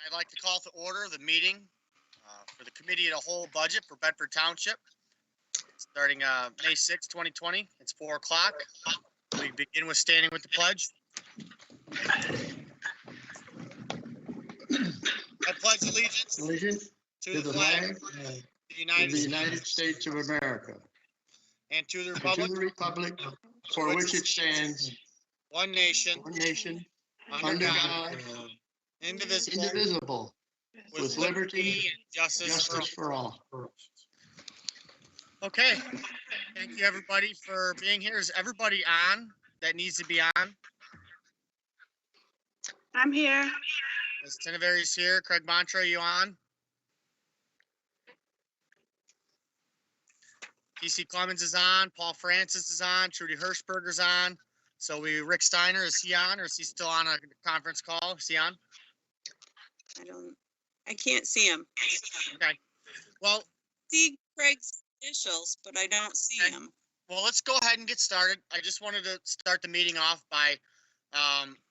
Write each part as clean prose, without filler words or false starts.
I'd like to call to order the meeting for the Committee of the Whole Budget for Bedford Township, starting May 6, 2020. It's 4 o'clock. We begin with standing with the pledge. I pledge allegiance to the flag of the United States of America and to the and to the republic republic for which it stands, one nation, one nation, under under God, God, indivisible, indivisible, with liberty and justice for all. for all. Okay. Thank you, everybody, for being here. Is everybody on that needs to be on? I'm here. Ms. Tinaveri's here. Craig Montre, you on? TC Clemens is on. Paul Francis is on. Trudy Hirschberger's on. So Rick Steiner, is he on or is he still on a conference call? Is he on? I can't see him. Okay. Well, See Craig's initials, but I don't see Okay. him. Well, let's go ahead and get started. I just wanted to start the meeting off by,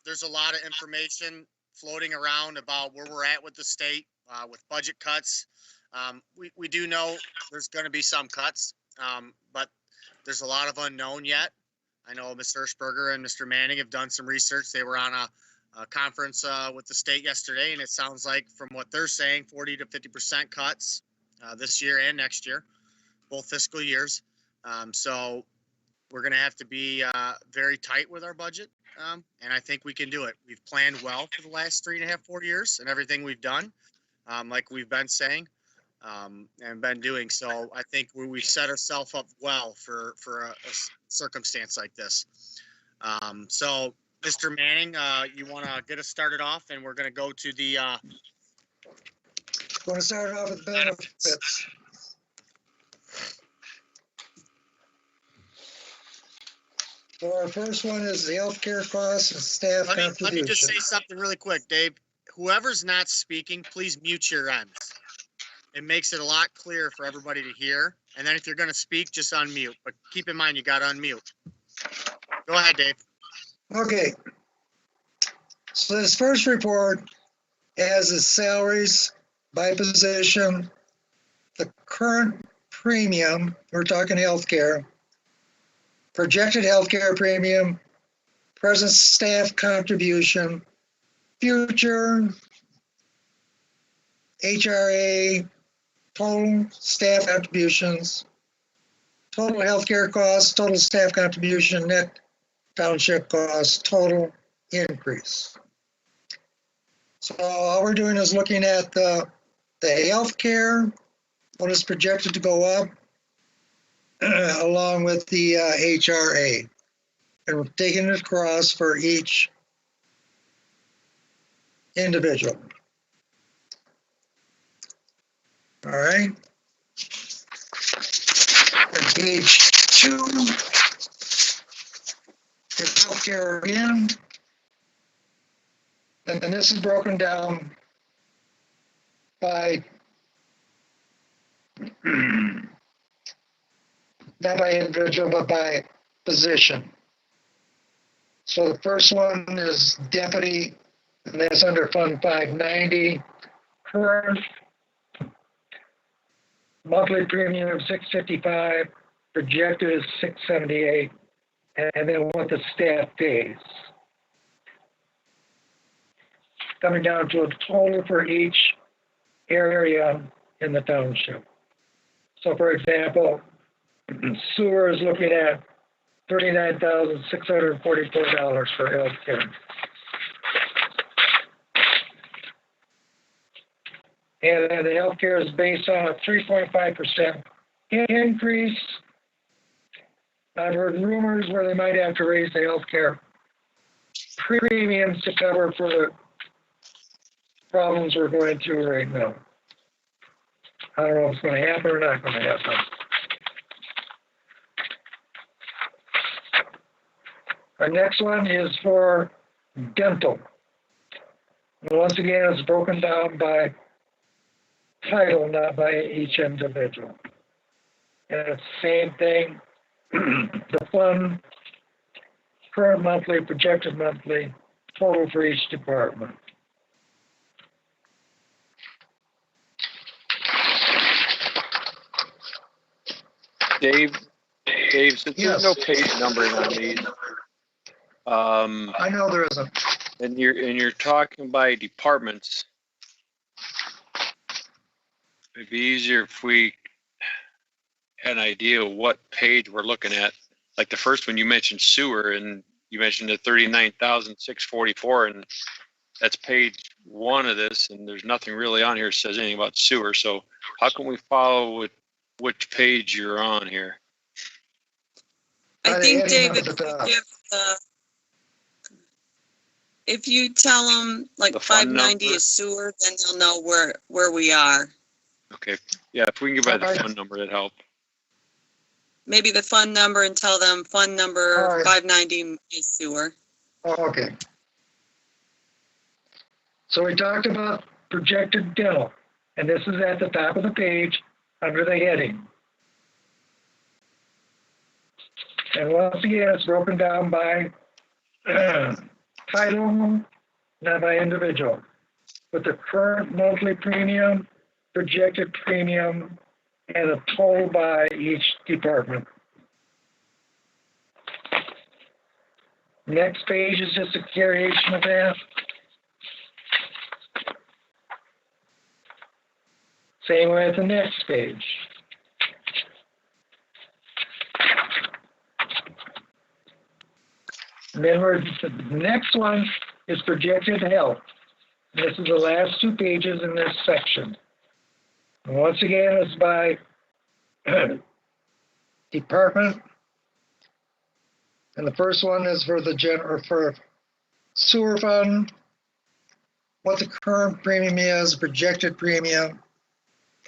there's a lot of information floating around about where we're at with the state, with budget cuts. We do know there's going to be some cuts, but there's a lot of unknown yet. I know Ms. Hirschberger and Mr. Manning have done some research. They were on a conference with the state yesterday, and it sounds like from what they're saying, 40 to 50% cuts this year and next year, both fiscal years. So we're going to have to be very tight with our budget, and I think we can do it. We've planned well for the last 3.5, 4 years and everything we've done, like we've been saying and been doing. So I think we've set ourselves up well for a circumstance like this. So Mr. Manning, you want to get us started off, and we're going to go to the Want to start off with benefits. So our first one is the healthcare costs and staff let me contribution. just say something really quick, Dave. Whoever's not speaking, please mute your ends. It makes it a lot clearer for everybody to hear. And then if you're going to speak, just unmute. But keep in mind, you got to unmute. Go ahead, Dave. Okay. So this first report has the salaries by position, the current premium, we're talking healthcare, projected healthcare premium, present staff contribution, future HRA, total staff contributions, total healthcare costs, total staff contribution, net township costs, total increase. So all we're doing is looking at the healthcare, what is projected to go up, along with the HRA, and we're taking it across for each individual. All right. On page 2, the healthcare again. And this is broken down by, not by individual, but by position. So the first one is deputy, and that's under Fund 590. Current monthly premium of $655, projected is $678, and then what the staff pays. Coming down to a total for each area in the township. So for example, sewer is looking at $39,644 for healthcare. And then the healthcare is based on a 3.5% increase. I've heard rumors where they might have to raise the healthcare premiums to cover for the problems we're going through right now. I don't know if it's going to happen or not going to happen. Our next one is for dental. And once again, it's broken down by title, not by each individual. And it's the same thing. The fund, current monthly, projected monthly, total for each department. Dave, since Yes. there's no page numbering on these, I know there isn't. and you're talking by departments, it'd be easier if we had an idea of what page we're looking at. Like the first one, you mentioned sewer, and you mentioned the 39,644, and that's page 1 of this, and there's nothing really on here that says anything about sewer. So how can we follow which page you're on here? I By the think, heading David, up at the top. if you tell them like The fund 590 number? is sewer, then they'll know where we are. Okay, yeah, if we can get by the Alright. phone number, that'd help. Maybe the fund number and tell them fund number All right. 590 is sewer. Oh, okay. So we talked about projected dental, and this is at the top of the page under the heading. And once again, it's broken down by title, not by individual, with the current monthly premium, projected premium, and a total by each department. Next page is just a variation of that. Same way at the next page. And then the next one is projected health. This is the last 2 pages in this section. And once again, it's by department. And the first one is for the for sewer fund, what the current premium is, projected premium,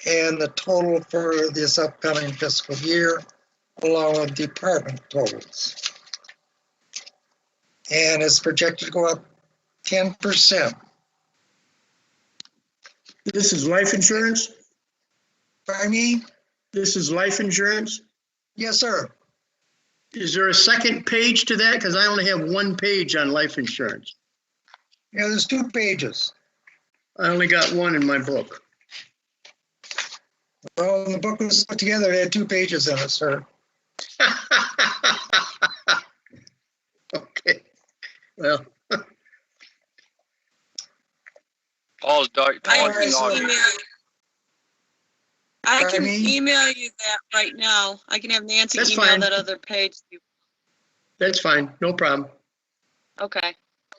and the total for this upcoming fiscal year, along with department totals. And it's projected to go up 10%. This is life insurance? Pardon me? This is life insurance? Yes, sir. Is there a second page to that? Because I only have 1 page on life insurance. Yeah, there's 2 pages. I only got 1 in my book. Well, the book was put together, it had 2 pages in it, sir. Okay, well, Paul's dog. I Paul's can dog. Pardon me? email you that right now. I can have Nancy That's email fine. that other page. that's fine, no problem. Okay.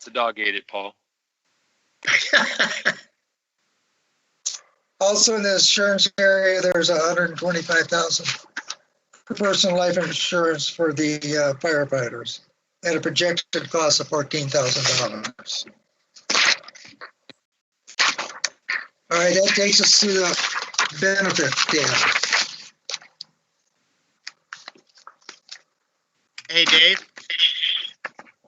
The dog ate it, Paul. Also in the insurance area, there's $125,000 per person life insurance for the firefighters at a projected cost of $14,000. All right, that takes us to the benefit data. Hey, Dave,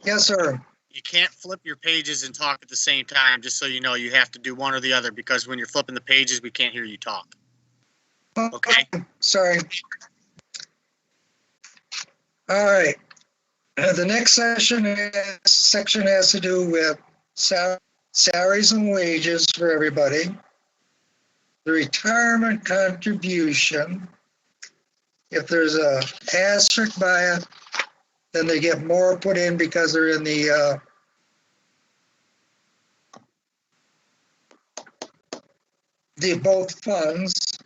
Yes, sir. you can't flip your pages and talk at the same time, just so you know, you have to do one or the other, because when you're flipping the pages, we can't hear you talk. Okay. Sorry. All right. The next section has to do with salaries and wages for everybody. The retirement contribution. If there's a asterisk by it, then they get more put in because they're in the both funds.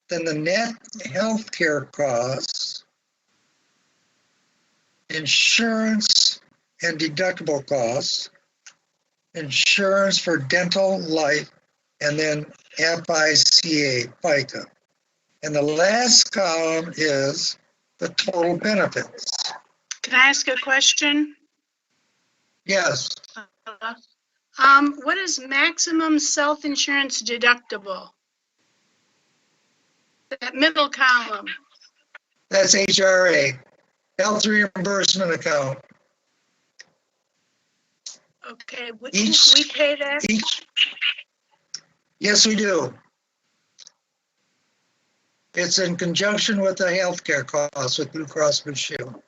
Then the net healthcare costs, insurance and deductible costs, insurance for dental, life, and then FICA. And the last column is the total benefits. Can I ask a question? Yes, What is maximum self-insurance deductible? That middle column. that's HRA, health reimbursement account. Okay, we Each- pay that? Yes, we do. It's in conjunction with the healthcare costs with Blue Cross Blue Shield.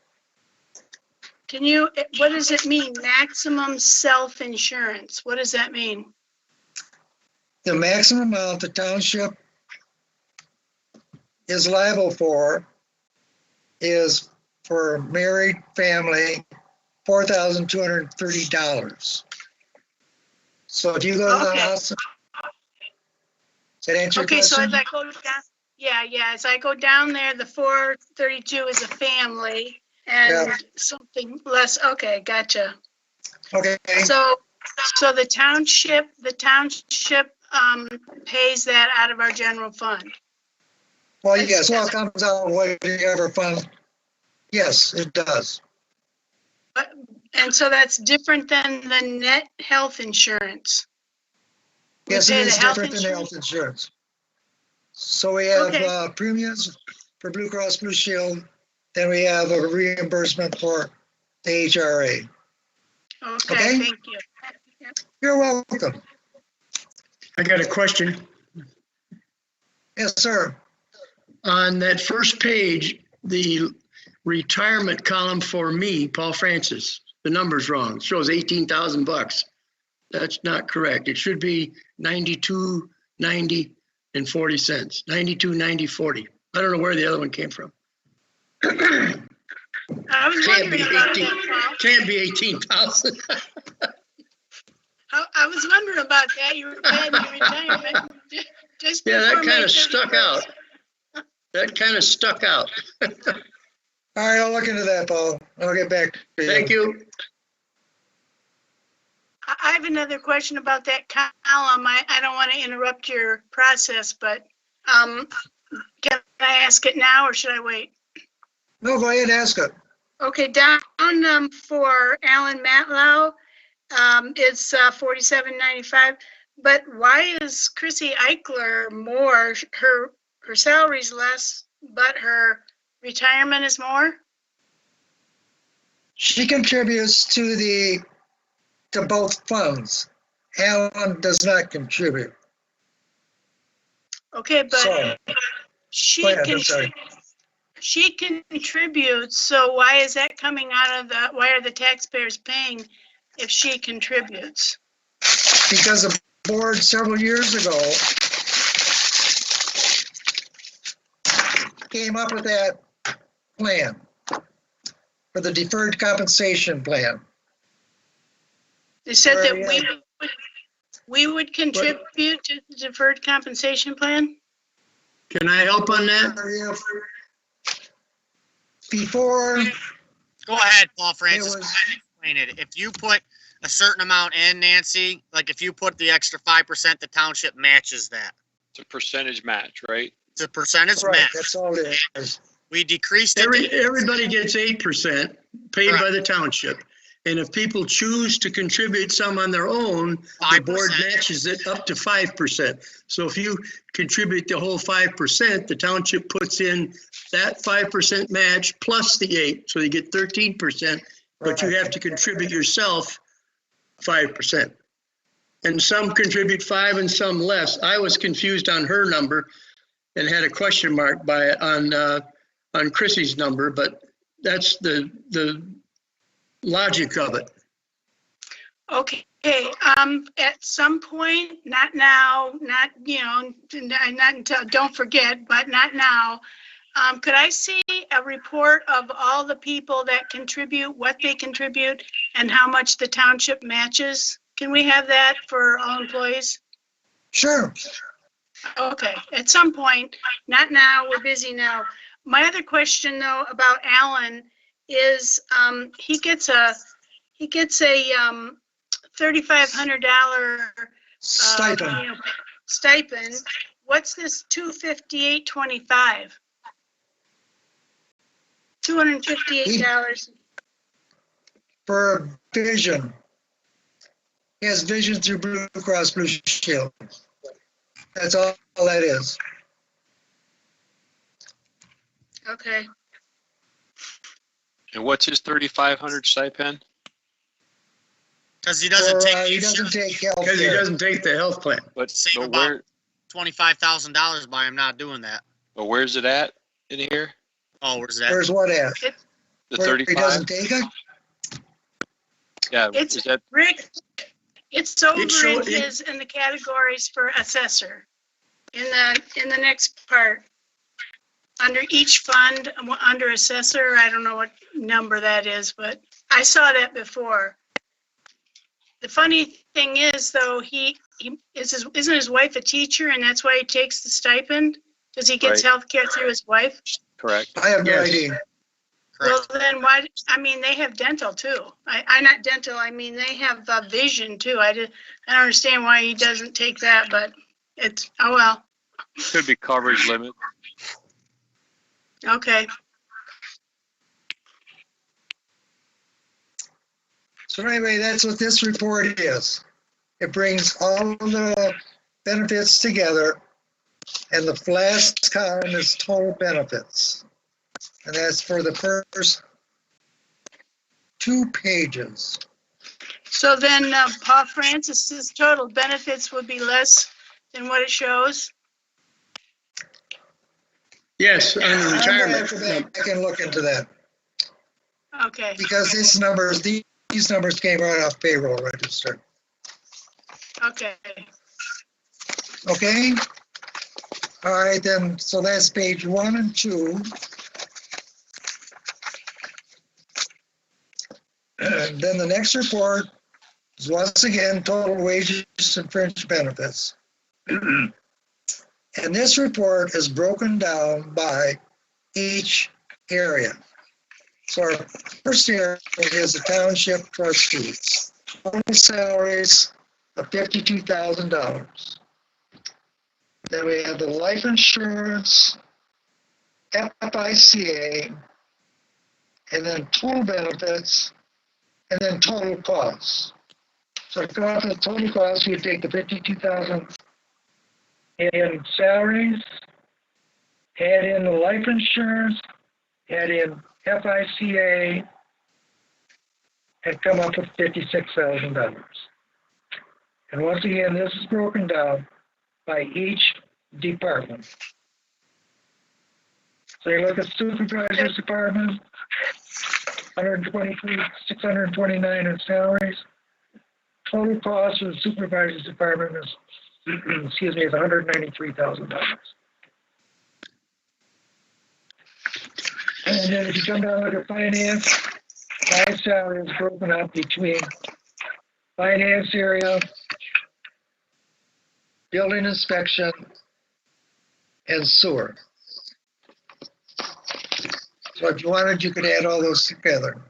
What does it mean, maximum self-insurance? What does that mean? The maximum amount the township is liable for is for married family, $4,230. So if you go to the Okay. house, does that answer your Okay, so question? as I go down, yeah, as I go down there, the 432 is a family and Yeah. something less, okay, gotcha. Okay, So the township, pays that out of our general fund. well, yes, well, it comes out whatever fund. Yes, it does. And so that's different than the net health insurance. We Yes, it pay the is health different than insurance? health insurance. So we have Okay. premiums for Blue Cross Blue Shield, then we have a reimbursement for the HRA. Okay, Okay. thank you. You're welcome. I got a question. Yes, sir. On that first page, the retirement column for me, Paul Francis, the number's wrong. It shows $18,000. That's not correct. It should be 92.90 and 40 cents. 92.90.40. I don't know where the other one came from. I was Can't be wondering about 18. that, Paul. Can't be 18,000. I was wondering about that. You were paying your retirement just Yeah, before that May kind of stuck 31st. out. That kind of stuck out. All right, I'll look into that, Paul. I'll get back to you. Thank you. I have another question about that column. I don't want to interrupt your process, but can I ask it now or should I wait? No, go ahead and ask it. Okay, down for Alan Matlow, it's $47.95. But why is Chrissy Eichler more? Her salary's less, but her retirement is more? She contributes to both funds. Alan does not contribute. Okay, but So, she go ahead, can. I'm sorry. She contributes, so why is that coming out of why are the taxpayers paying if she contributes? Because the board several years ago came up with that plan for the deferred compensation plan. They said that Where, we would contribute to the deferred compensation plan? Can I help on that? Before, Go ahead, Paul it Francis. was, Explain it. If you put a certain amount in, Nancy, like if you put the extra 5%, the township matches that. It's a percentage match, right? It's a percentage right, match. that's all it is. We decreased it. Everybody gets 8% paid by the township. And if people choose to contribute some on their own, the board 5%. matches it up to 5%. So if you contribute the whole 5%, the township puts in that 5% match plus the 8, so you get 13%, but you have to contribute yourself 5%. And some contribute 5 and some less. I was confused on her number and had a question mark on Chrissy's number, but that's the logic of it. Okay, at some point, not now, not until, don't forget, but not now. Could I see a report of all the people that contribute, what they contribute, and how much the township matches? Can we have that for all employees? Sure. Okay, at some point, not now, we're busy now. My other question though about Alan is, he gets a $3,500 Stipend. stipend. What's this 258.25? $258. For vision. He has vision through Blue Cross Blue Shield. That's all that is. Okay. And what's his 3,500 stipend? Because he doesn't take. He doesn't take health Because he care. doesn't take the health plan. But, Save but about where, $25,000 by him not doing that. but where's it at in here? Oh, where's that? Where's what at? The Where he 35? doesn't take it? Yeah, It's is that, Rick, it's over It in the categories for assessor. In the next part. under each fund, under assessor, I don't know what number that is, but I saw that before. The funny thing is though, isn't his wife a teacher and that's why he takes the stipend? Because he gets Right. health care through his wife? Correct. I have no Yes. idea. Well, Correct. then why, I mean, they have dental too. I not dental, I mean, they have vision too. I don't understand why he doesn't take that, but it's, oh well, Could be coverage limit. okay. So anyway, that's what this report is. It brings all of the benefits together, and the last column is total benefits. And that's for the first 2 pages. So then Paul Francis's total benefits would be less than what it shows? Yes, on the I'm gonna have retirement. to go back and look into that, Okay, because these numbers came right off payroll register. okay. Okay? All right, then, so that's page 1 and 2. And then the next report is once again total wages and fringe benefits. And this report is broken down by each area. So our first area is the township trustees. Total salaries of $52,000. Then we have the life insurance, FICA, and then total benefits, and then total costs. So to go off the total costs, you take the 52,000 in salaries, add in the life insurance, add in FICA, and come up with $56,000. And once again, this is broken down by each department. So you look at supervisor's department, 123, 629 in salaries. Total cost of the supervisor's department is, excuse me, is $193,000. And then if you come down and look at finance, my salary is broken up between finance area, building inspection, and sewer. So if you wanted, you could add all those together.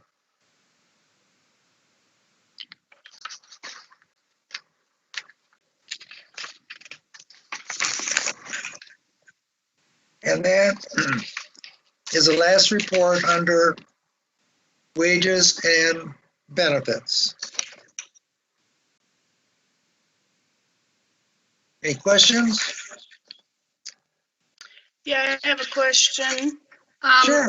And that is the last report under wages and benefits. Any questions? Yeah, I have a question. Sure.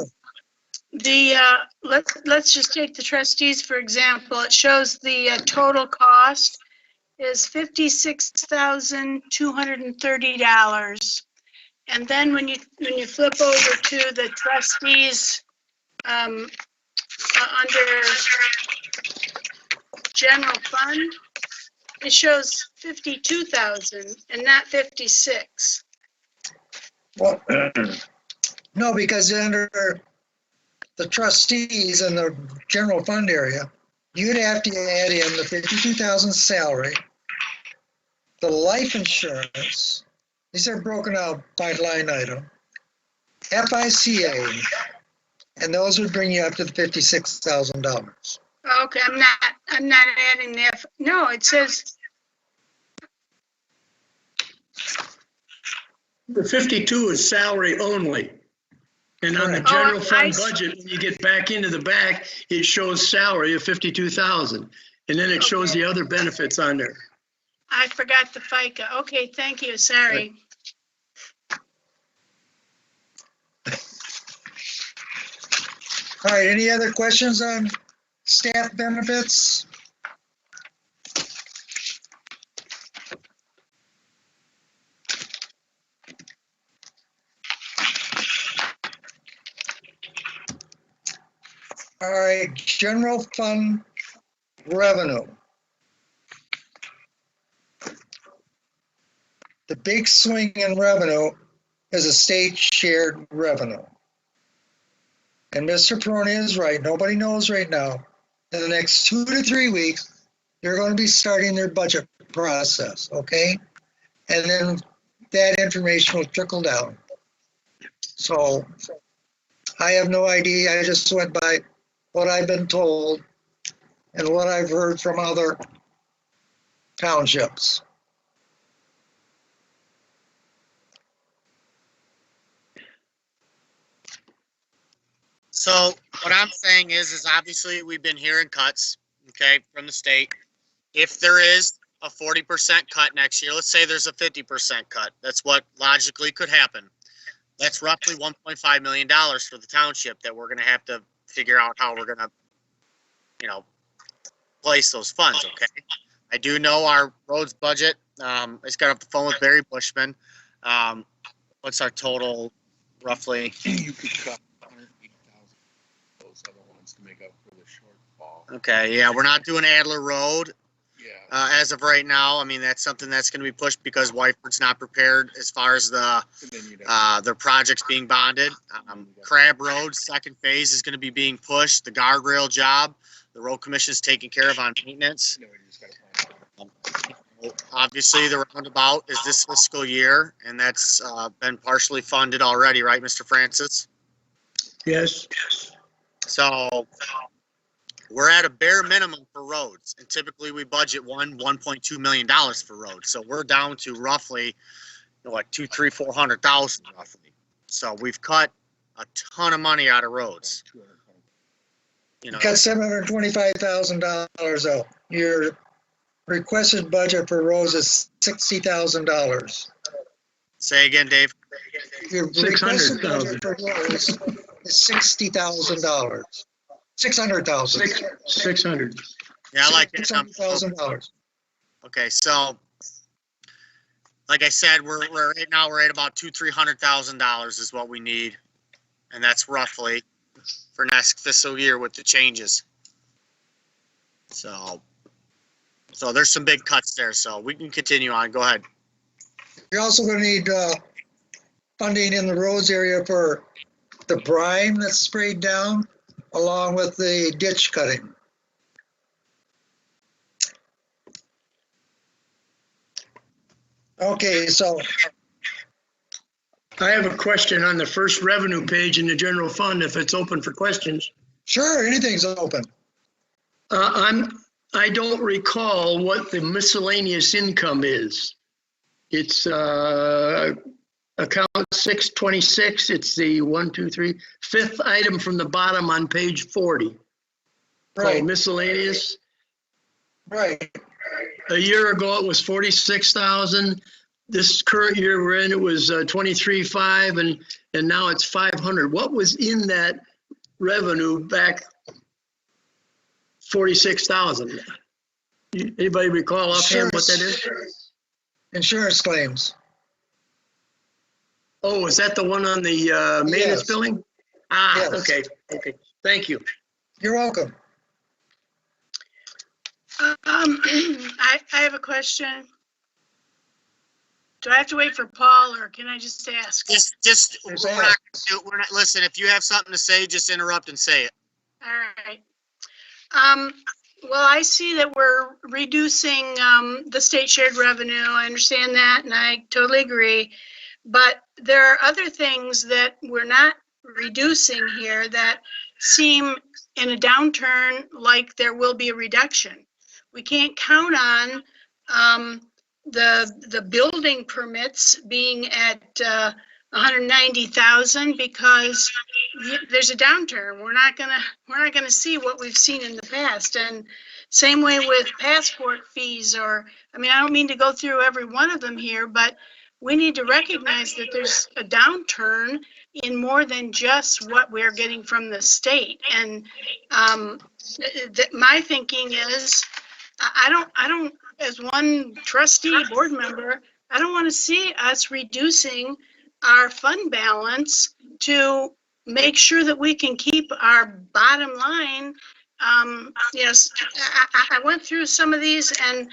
Let's just take the trustees, for example. It shows the total cost is $56,230. And then when you flip over to the trustees, under general fund, it shows 52,000 and not 56. Well, no, because under the trustees and the general fund area, you'd have to add in the 52,000 salary, the life insurance, these are broken out by line item, FICA, and those would bring you up to the $56,000. Okay, I'm not adding that. No, it says, The 52 is salary only. And on the Correct. general I fund see. budget, when you get back into the back, it shows salary of 52,000. And then it shows the other benefits on there. I forgot the FICA. Okay, thank you, sorry. All right, any other questions on staff benefits? All right, general fund revenue. The big swing in revenue is a state shared revenue. And Mr. Peroni is right. Nobody knows right now. In the next 2 to 3 weeks, they're going to be starting their budget process, okay? And then that information will trickle down. So I have no idea. I just went by what I've been told and what I've heard from other townships. So what I'm saying is obviously we've been hearing cuts, okay, from the state. If there is a 40% cut next year, let's say there's a 50% cut, that's what logically could happen. That's roughly $1.5 million for the township that we're gonna have to figure out how we're gonna, place those funds, okay? I do know our roads budget, I just got off the phone with Barry Bushman. What's our total roughly? You could cut 180,000 those other ones to make up for the shortfall. Okay, yeah, we're not doing Adler Road. Yeah. As of right now, I mean, that's something that's gonna be pushed because Whiteford's not prepared as far as And then you'd have their projects being bonded. Crab Road, second phase is gonna be being pushed. The guardrail job, the road commission is taking care of on maintenance. you know, you just gotta find out. Obviously, the roundabout is this fiscal year, and that's, been partially funded already, right, Mr. Francis? Yes, So we're at a bare minimum for roads, and typically we budget $1.2 million for roads. So we're down to roughly, like 400,000 roughly. So we've cut a ton of money out of roads. Cut $725,000 out. Your requested budget for roads is $60,000. Say again, Dave. Your requested budget for roads is $60,000. 600,000. 600. Yeah, I like it. $600,000. Okay, so like I said, we're right now we're at about $300,000 is what we need, and that's roughly for next fiscal year with the changes. So there's some big cuts there. So we can continue on. Go ahead. You're also going to need funding in the roads area for the brine that's sprayed down, along with the ditch cutting. Okay, so I have a question on the first revenue page in the general fund, if it's open for questions. sure, anything's open. I don't recall what the miscellaneous income is. It's account 626. It's the 5th item from the bottom on page 40. Right, Called miscellaneous. right. A year ago, it was 46,000. This current year we're in, it was 23.5, and now it's 500. What was in that revenue back 46,000? Anybody recall offhand what that is? Insurance claims. Oh, is that the one on the maintenance Yes. billing? Yes. Okay, thank you. You're welcome. I have a question. Do I have to wait for Paul, or can I just ask? Just we're not, listen, if you have something to say, just interrupt and say it. All right. Well, I see that we're reducing, the state shared revenue. I understand that, and I totally agree. But there are other things that we're not reducing here that seem in a downturn like there will be a reduction. We can't count on, the building permits being at, 190,000 because there's a downturn. We're not gonna see what we've seen in the past. And same way with passport fees, I don't mean to go through every one of them here, but we need to recognize that there's a downturn in more than just what we're getting from the state. And my thinking is, I don't, as one trustee board member, I don't want to see us reducing our fund balance to make sure that we can keep our bottom line. Yes, I went through some of these, and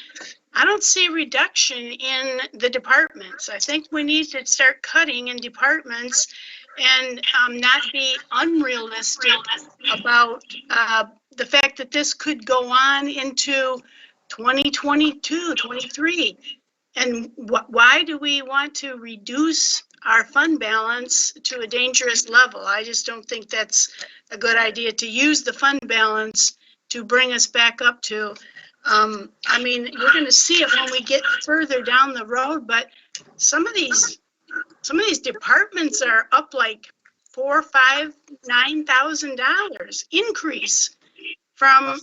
I don't see a reduction in the departments. I think we need to start cutting in departments and not be unrealistic about the fact that this could go on into 2022, 23. And why do we want to reduce our fund balance to a dangerous level? I just don't think that's a good idea to use the fund balance to bring us back up to. I mean, you're going to see it when we get further down the road, but some of these departments are up like $4,000, $5,000, $9,000 increase from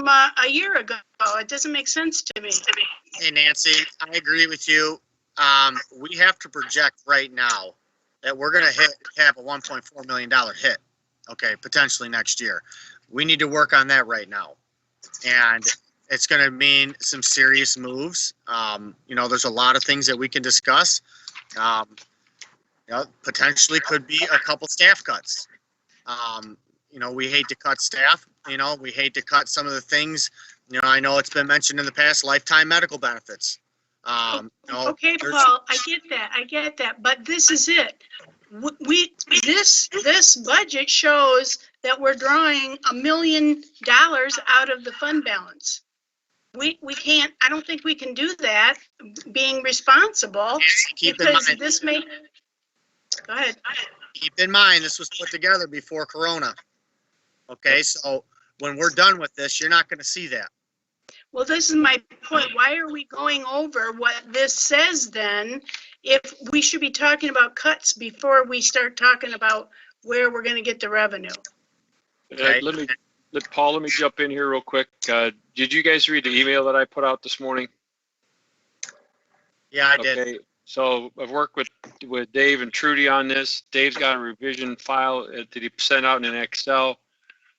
a year ago. It doesn't make sense to me. Hey, Nancy, I agree with you. We have to project right now that we're going to have a $1.4 million hit. Okay, potentially next year. We need to work on that right now. And it's going to mean some serious moves. There's a lot of things that we can discuss. Potentially could be a couple staff cuts. We hate to cut staff. We hate to cut some of the things. I know it's been mentioned in the past, lifetime medical benefits. Okay, Paul, I get that. But this is it. This budget shows that we're drawing $1 million out of the fund balance. We can't, I don't think we can do that being responsible because this may, go ahead. Keep in mind, this was put together before Corona. Okay, so when we're done with this, you're not going to see that. Well, this is my point. Why are we going over what this says then if we should be talking about cuts before we start talking about where we're going to get the revenue? Okay. Let me jump in here real quick. Did you guys read the email that I put out this morning? Yeah, I did. Okay, so I've worked with Dave and Trudy on this. Dave's got a revision file that he sent out in an Excel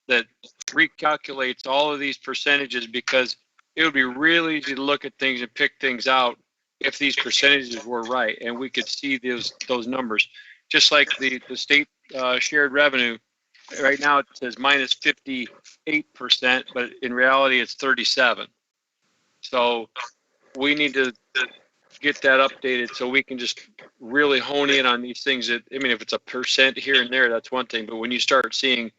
that recalculates all of these percentages because it would be really easy to look at things and pick things out if these percentages were right and we could see those numbers. Just like the state shared revenue, right now it says minus 58%, but in reality it's 37. So we need to get that updated so we can just really hone in on these things that, if it's a percent here and there, that's one thing. But when you start seeing,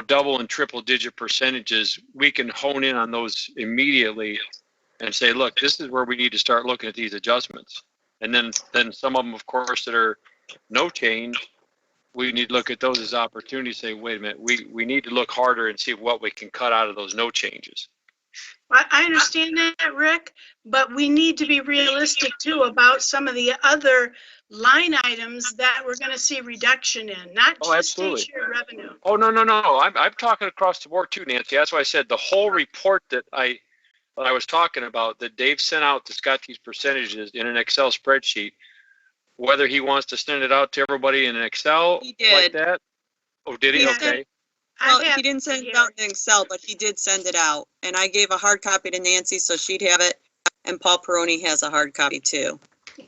double and triple digit percentages, we can hone in on those immediately and say, look, this is where we need to start looking at these adjustments. And then some of them, of course, that are no change, we need to look at those as opportunities, say, wait a minute, we need to look harder and see what we can cut out of those no changes. I understand that, Rick, but we need to be realistic too about some of the other line items that we're going to see reduction in, not just state share revenue. Oh, no. I'm talking across the board too, Nancy. That's why I said the whole report that I was talking about that Dave sent out that's got these percentages in an Excel spreadsheet, whether he wants to send it out to everybody in an Excel like that. Oh, did he? Okay. Well, he didn't send it out in Excel, but he did send it out. And I gave a hard copy to Nancy so she'd have it. And Paul Peroni has a hard copy too.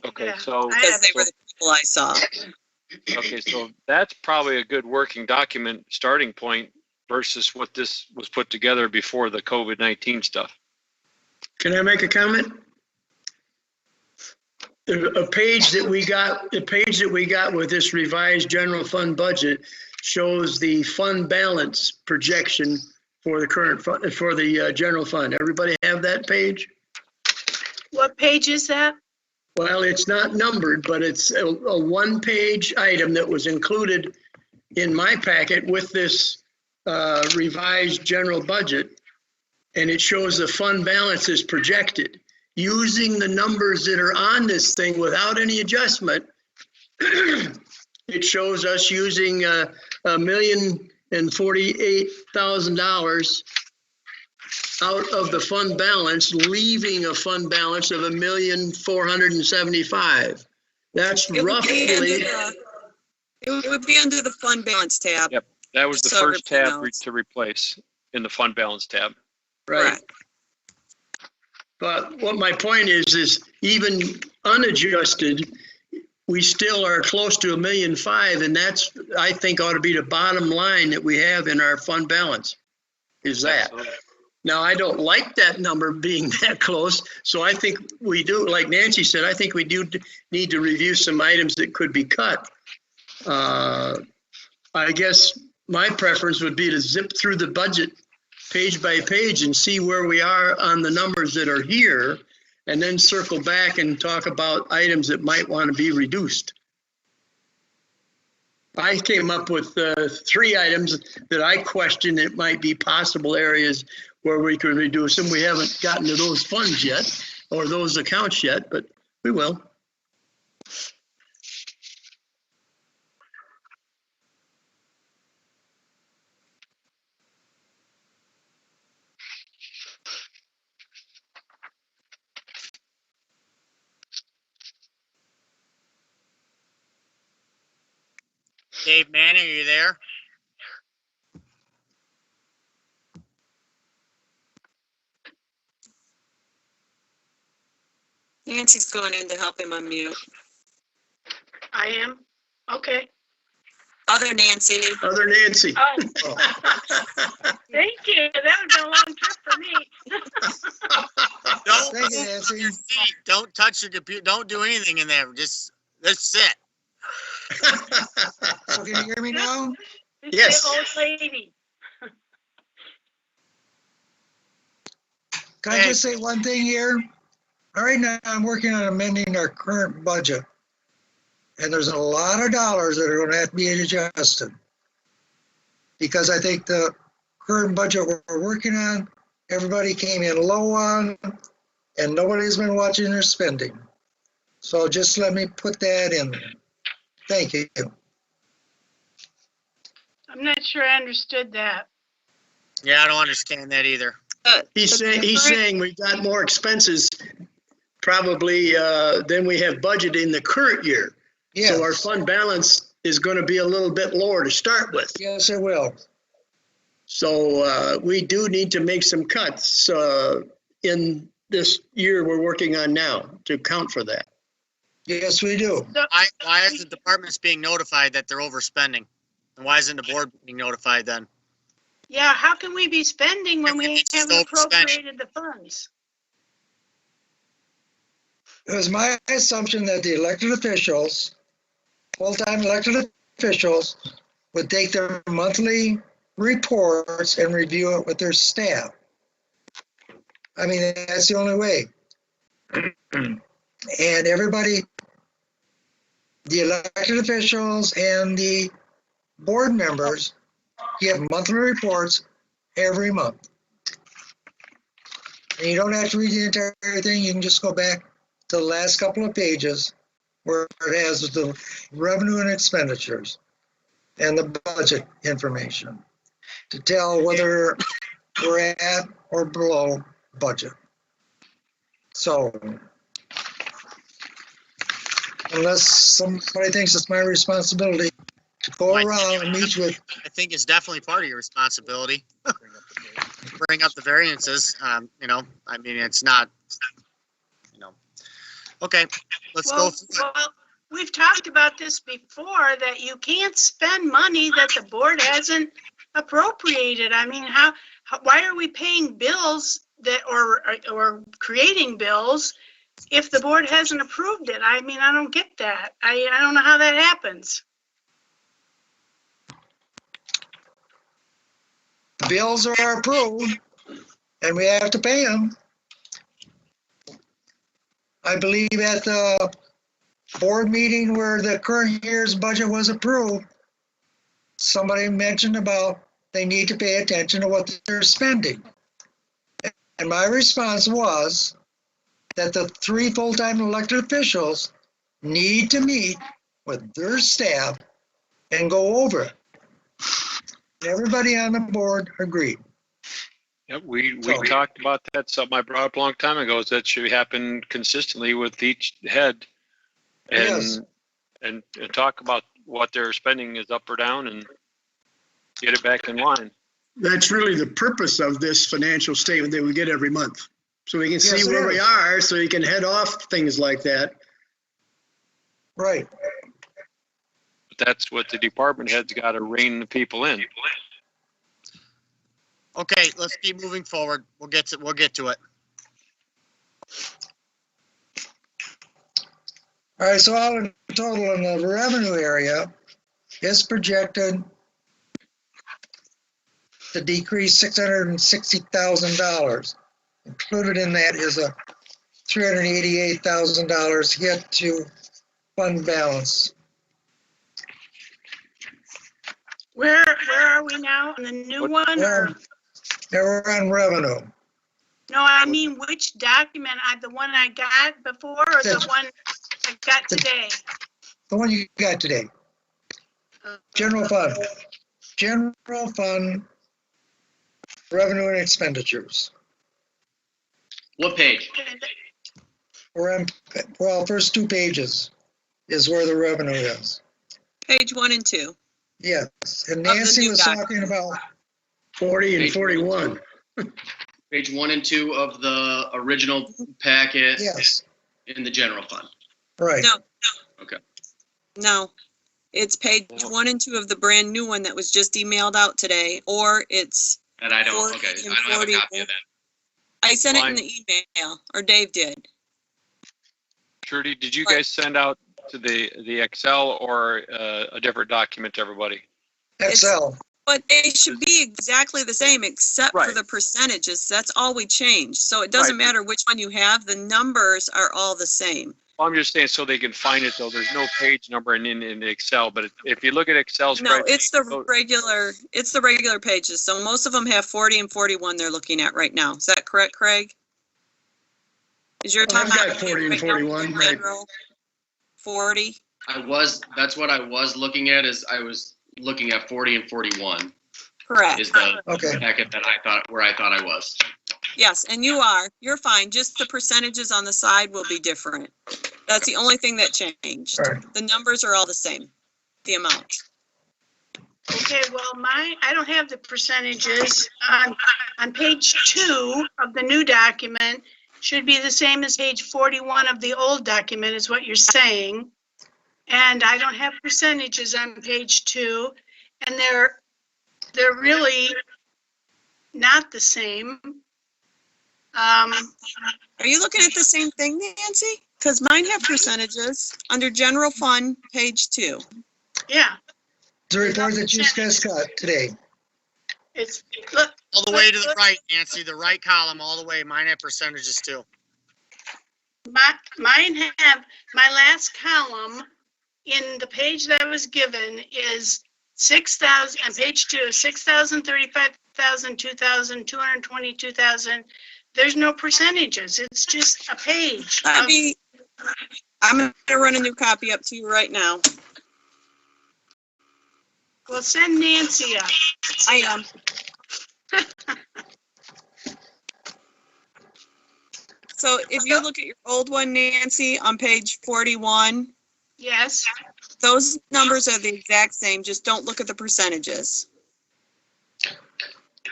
Okay, Yeah, so. Because they were the people I saw. Okay, so that's probably a good working document starting point versus what this was put together before the COVID-19 stuff. Can I make a comment? The page that we got with this revised general fund budget shows the fund balance projection for the current fund, for the general fund. Everybody have that page? What page is that? Well, it's not numbered, but it's a one-page item that was included in my packet with this revised general budget. And it shows the fund balance is projected. Using the numbers that are on this thing without any adjustment, it shows us using $1,048,000 out of the fund balance, leaving a fund balance of $1,475,000. That's roughly. It would be under the fund balance tab. Yep, that was the So first tab everything to replace in the fund balance tab. Right. Correct. But what my point is even unadjusted, we still are close to $1.5 million, and that's, I think, ought to be the bottom line that we have in our fund balance. Is that? Absolutely. Now, I don't like that number being that close, so I think we do, like Nancy said, I think we do need to review some items that could be cut. I guess my preference would be to zip through the budget page by page and see where we are on the numbers that are here, and then circle back and talk about items that might want to be reduced. I came up with 3 items that I question it might be possible areas where we could reduce them. We haven't gotten to those funds yet, or those accounts yet, but we will. Dave Manning, are you there? Nancy's going in to help him unmute. I am, okay. Other Nancy. Other Nancy. Oh, thank you, that would be a long trip for me. Don't Thank you, move Nancy. your seat. Don't touch your computer. Don't do anything in there. Just sit. So can you hear me now? It's Yes. the old lady. Can I just say one thing here? All right, now I'm working on amending our current budget. And there's a lot of dollars that are going to have to be adjusted. Because I think the current budget we're working on, everybody came in low on, and nobody's been watching their spending. So just let me put that in there. Thank you. I'm not sure I understood that. Yeah, I don't understand that either. He's saying we got more expenses probably than we have budgeted in the current year. Yes. So our fund balance is going to be a little bit lower to start with. Yes, it will. So we do need to make some cuts in this year we're working on now to account for that. Yes, we do. So, Why isn't departments being notified that they're overspending? And why isn't the board being notified then? yeah, how can we be spending when we It's haven't overspending. appropriated the funds? It was my assumption that the elected officials, full-time elected officials, would take their monthly reports and review it with their staff. I mean, that's the only way. And everybody, the elected officials and the board members get monthly reports every month. And you don't have to read the entire thing. You can just go back to the last couple of pages where it has the revenue and expenditures and the budget information to tell whether we're at or below budget. So unless somebody thinks it's my responsibility to go around and meet with, I think it's definitely part of your responsibility. Bring up the variances, you know, I mean, it's not, you know. Okay, let's go. Well, through it. well, we've talked about this before, that you can't spend money that the board hasn't appropriated. I mean, why are we paying bills that, or creating bills if the board hasn't approved it? I mean, I don't get that. I don't know how that happens. bills are approved and we have to pay them. I believe at the board meeting where the current year's budget was approved, somebody mentioned about they need to pay attention to what they're spending. And my response was that the 3 full-time elected officials need to meet with their staff and go over it. Everybody on the board agreed. Yep, we So- talked about that. Something I brought up a long time ago is that should happen consistently with each head. Yes. And talk about what their spending is up or down and get it back in line. That's really the purpose of this financial statement that we get every month. So we can see Yes, it where we is. are, so you can head off things like that. Right. But that's what the department heads got to rein the people in. Okay, let's keep moving forward. We'll get to it. All right, so all in total in the revenue area is projected to decrease $660,000. Included in that is a $388,000 hit to fund balance. Where are we now? On the new one or? We're on revenue. No, I mean, which document? The one I got before or the one I got today? The one you got today. General fund. General fund revenue and expenditures. What page? We're on, well, first 2 pages is where the revenue is. Page 1 and 2. Yes, and the Nancy new was document. talking about, 40 and 41. Page 1 and 2 of the original packet yes, in the general fund. right. No. Okay. No, it's page 1 and 2 of the brand new one that was just emailed out today, or it's, And I don't, 40 okay, and I don't have a 41. copy of that. I sent it in Fine. the email, or Dave did. Trudy, did you Right. guys send out to the Excel or a different document to everybody? Excel, But they should be exactly the same except for Right. the percentages. That's all we changed. So it doesn't Right. matter which one you have, the numbers are all the same. Well, I'm just saying so they can find it though. There's no page number in Excel, but if you look at Excel No, spreadsheet. it's the regular pages. So most of them have 40 and 41 they're looking at right now. Is that correct, Craig? Is your I've time? got 40 and 41, right. 40? That's what I was looking at, is I was looking at 40 and 41 Correct. is the okay, packet that I thought I was. Yes, and you're fine. Just the percentages on the side will be different. That's the only thing that changed. all right. The numbers are all the same, the amount. Okay, well, I don't have the percentages. On page 2 of the new document, should be the same as page 41 of the old document is what you're saying. And I don't have percentages on page 2, and they're really not the same. Are you looking at the same thing, Nancy? Because mine have percentages under general fund, page 2. Yeah, The report that you guys got today. it's, look, All the way to the right, Nancy, the right column, all the way. Mine have percentages too. mine have, my last column in the page that was given is 6,000, on page 2, 6,000, 35,000, 2,000, 220, 2,000. There's no percentages. It's just a page. I'm gonna run a new copy up to you right now. Well, send Nancy up. I am. So if you look at your old one, Nancy, on page 41, Yes, those numbers are the exact same, just don't look at the percentages.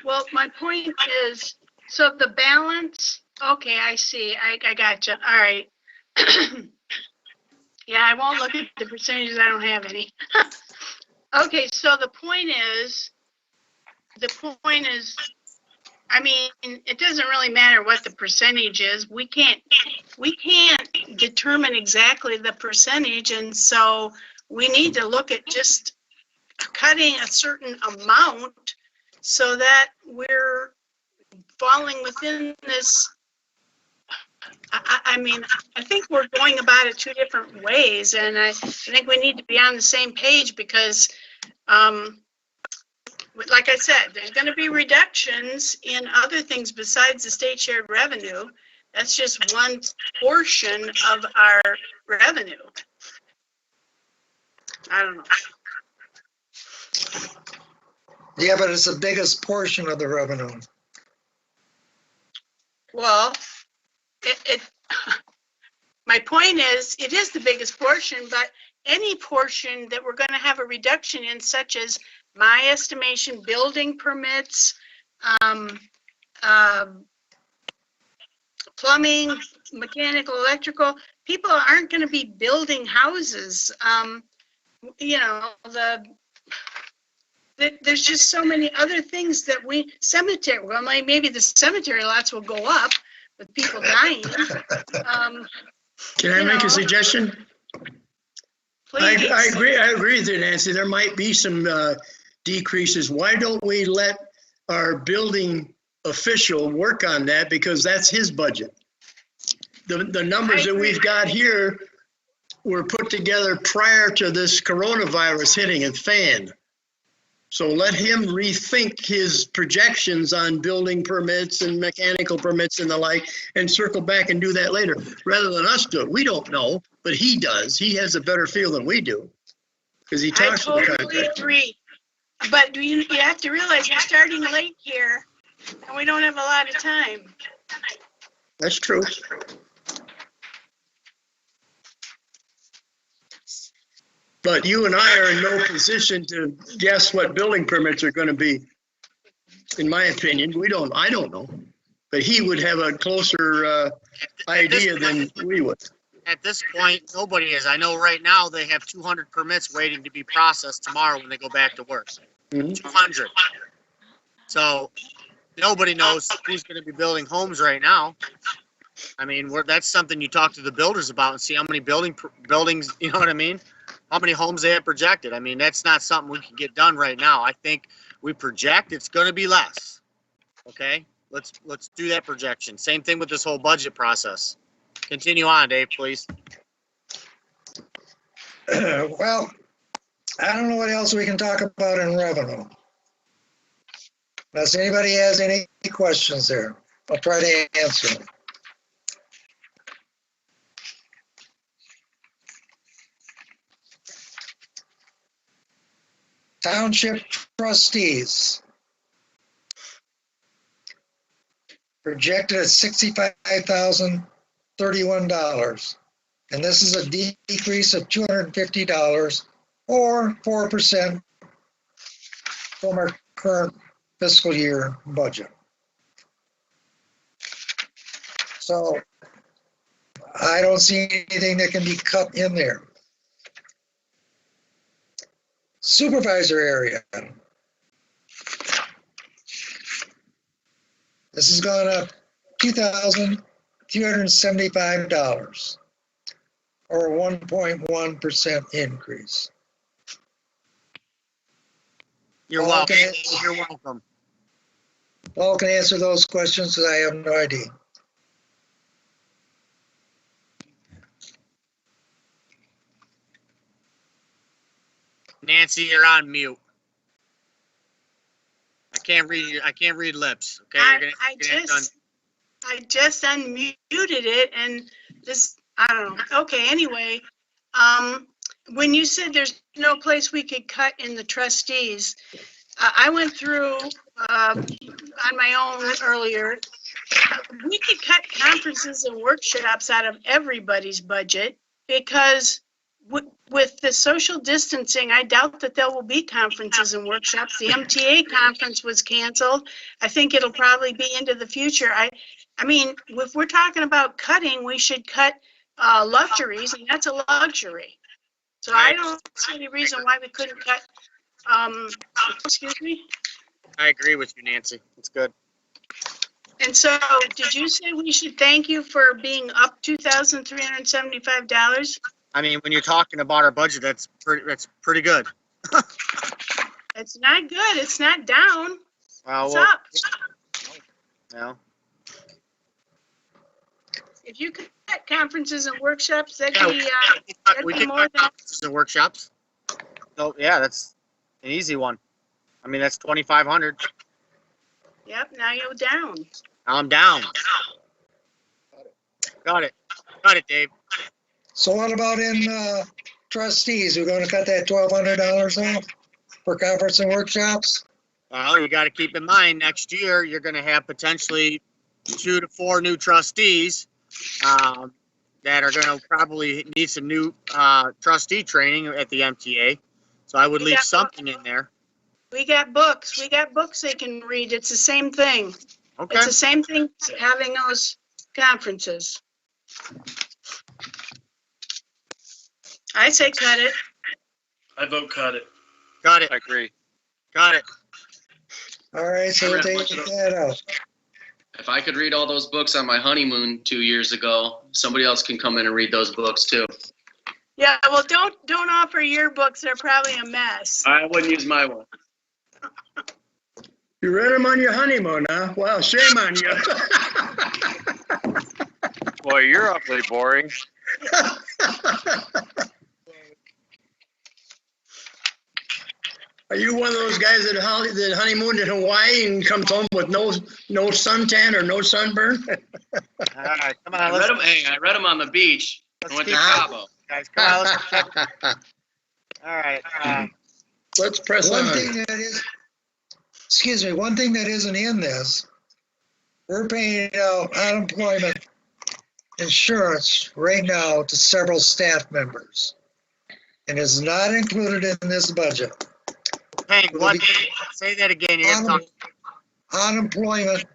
well, my point is, so the balance, okay, I see, I gotcha, all right. Yeah, I won't look at the percentages, I don't have any. Okay, so the point is, I mean, it doesn't really matter what the percentage is. We can't determine exactly the percentage, and so we need to look at just cutting a certain amount so that we're falling within this. I mean, I think we're going about it 2 different ways, and I think we need to be on the same page because, like I said, there's going to be reductions in other things besides the state shared revenue. That's just one portion of our revenue. I don't know. Yeah, but it's the biggest portion of the revenue. Well, my point is, it is the biggest portion, but any portion that we're going to have a reduction in, such as my estimation, building permits, plumbing, mechanical, electrical, people aren't going to be building houses. You know, there's just so many other things that cemetery, well, maybe the cemetery lots will go up with people dying. Can I make a suggestion? Please. I agree with you, Nancy. There might be some decreases. Why don't we let our building official work on that, because that's his budget. The numbers that we've got here were put together prior to this coronavirus hitting and fan. So let him rethink his projections on building permits and mechanical permits and the like, and circle back and do that later, rather than us do it. We don't know, but he does. He has a better feel than we do, because he talks to the I totally contractor. agree. But you have to realize we're starting late here, and we don't have a lot of time. That's true. But you and I are in no position to guess what building permits are going to be. In my opinion, I don't know. But he would have a closer idea than we would. At this point, nobody is. I know right now they have 200 permits waiting to be processed tomorrow when they go back to work. Mhm. 200. So nobody knows who's going to be building homes right now. I mean, that's something you talk to the builders about and see how many buildings, you know what I mean? How many homes they have projected. I mean, that's not something we can get done right now. I think we project it's going to be less. Okay, let's do that projection. Same thing with this whole budget process. Continue on, Dave, please. Well, I don't know what else we can talk about in revenue. Unless anybody has any questions there, I'll try to answer them. Township trustees. Projected at $65,031. And this is a decrease of $250 or 4% from our current fiscal year budget. So I don't see anything that can be cut in there. Supervisor area. This has gone up $2,275 or a 1.1% increase. You're Paul welcome. can- You're welcome. Paul can answer those questions because I have no idea. Nancy, you're on mute. I can't read lips. Okay, I just unmuted it and this, I don't know. Okay, anyway, when you said there's no place we could cut in the trustees, I went through on my own earlier. We could cut conferences and workshops out of everybody's budget because with the social distancing, I doubt that there will be conferences and workshops. The MTA conference was canceled. I think it'll probably be into the future. I mean, if we're talking about cutting, we should cut luxuries, and that's a luxury. So I don't see any reason why we couldn't cut, excuse me? I agree with you, Nancy. It's good. And so, did you say we should thank you for being up $2,375? I mean, when you're talking about our budget, that's pretty good. It's not good. It's not down. Well, It's up. Yeah. If you could cut conferences and workshops, that'd Yeah, be we be can more cut than, conferences and workshops. So yeah, that's an easy one. I mean, that's 2,500. yep, now you're down. Now I'm down. Got it, Dave. So what about in trustees? We're going to cut that $1,200 off for conference and workshops? Well, you got to keep in mind next year you're going to have potentially 2 to 4 new trustees that are going to probably need some new trustee training at the MTA. So I would We leave got something in there. We got books. We got books they can read. It's the same thing. Okay. It's the same thing having those conferences. I say cut it. I vote cut it. Got it. I agree. Got it. All right, so we're taking that out. If I could read all those books on my honeymoon 2 years ago, somebody else can come in and read those books too. Yeah, well, don't offer your books. They're probably a mess. I wouldn't use my one. You read them on your honeymoon, huh? Well, shame on you. Boy, you're awfully boring. Are you one of those guys that honeymooned in Hawaii and comes home with no suntan or no sunburn? All right, come on, I read them on the beach. I went to Cabo. guys, come on, let's all right. Let's press One on. thing that is, excuse me, one thing that isn't in this, we're paying out unemployment insurance right now to several staff members. And is not included in this budget. Hank, what? Say that again. You're gonna talk. Unemployment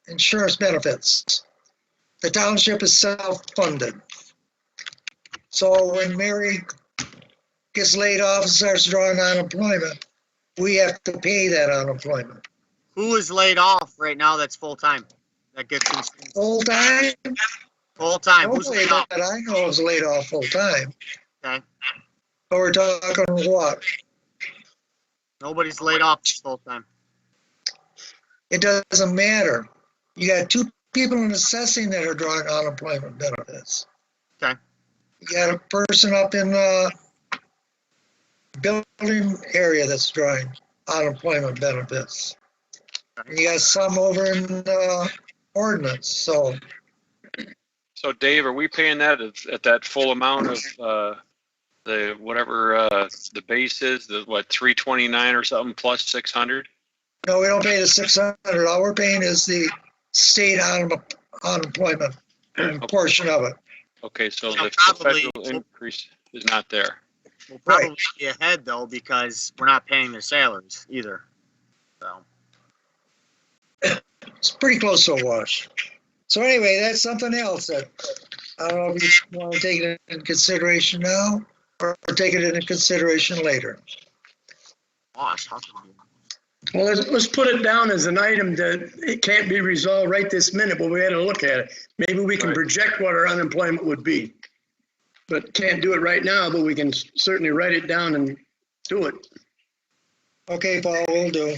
insurance benefits. The township is self-funded. So when Mary gets laid off and starts drawing unemployment, we have to pay that unemployment. Who is laid off right now that's full-time? That gets insurance? Full-time? Full-time. Who's Nobody laid off? that I know is laid off full-time. Okay. But we're talking what? Nobody's laid off full-time. It doesn't matter. You got two people in assessing that are drawing unemployment benefits. Okay. You got a person up in the building area that's drawing unemployment benefits. And you got some over in the ordinance, so. So Dave, are we paying that at that full amount of, the whatever, the base is, the what, 329 or something plus 600? No, we don't pay the 600. All we're paying is the state unemployment portion of it. Okay, so Yeah, the probably. federal increase is not there. We'll probably be ahead though, because we're not paying their salaries either. So, It's pretty close to a wash. So anyway, that's something else that I don't know if you want to take it into consideration now or take it into consideration later. gosh, how can we? Well, let's put it down as an item that it can't be resolved right this minute, but we had to look at it. Maybe we can Right. project what our unemployment would be. But can't do it right now, but we can certainly write it down and do it. Okay, Paul, we'll do.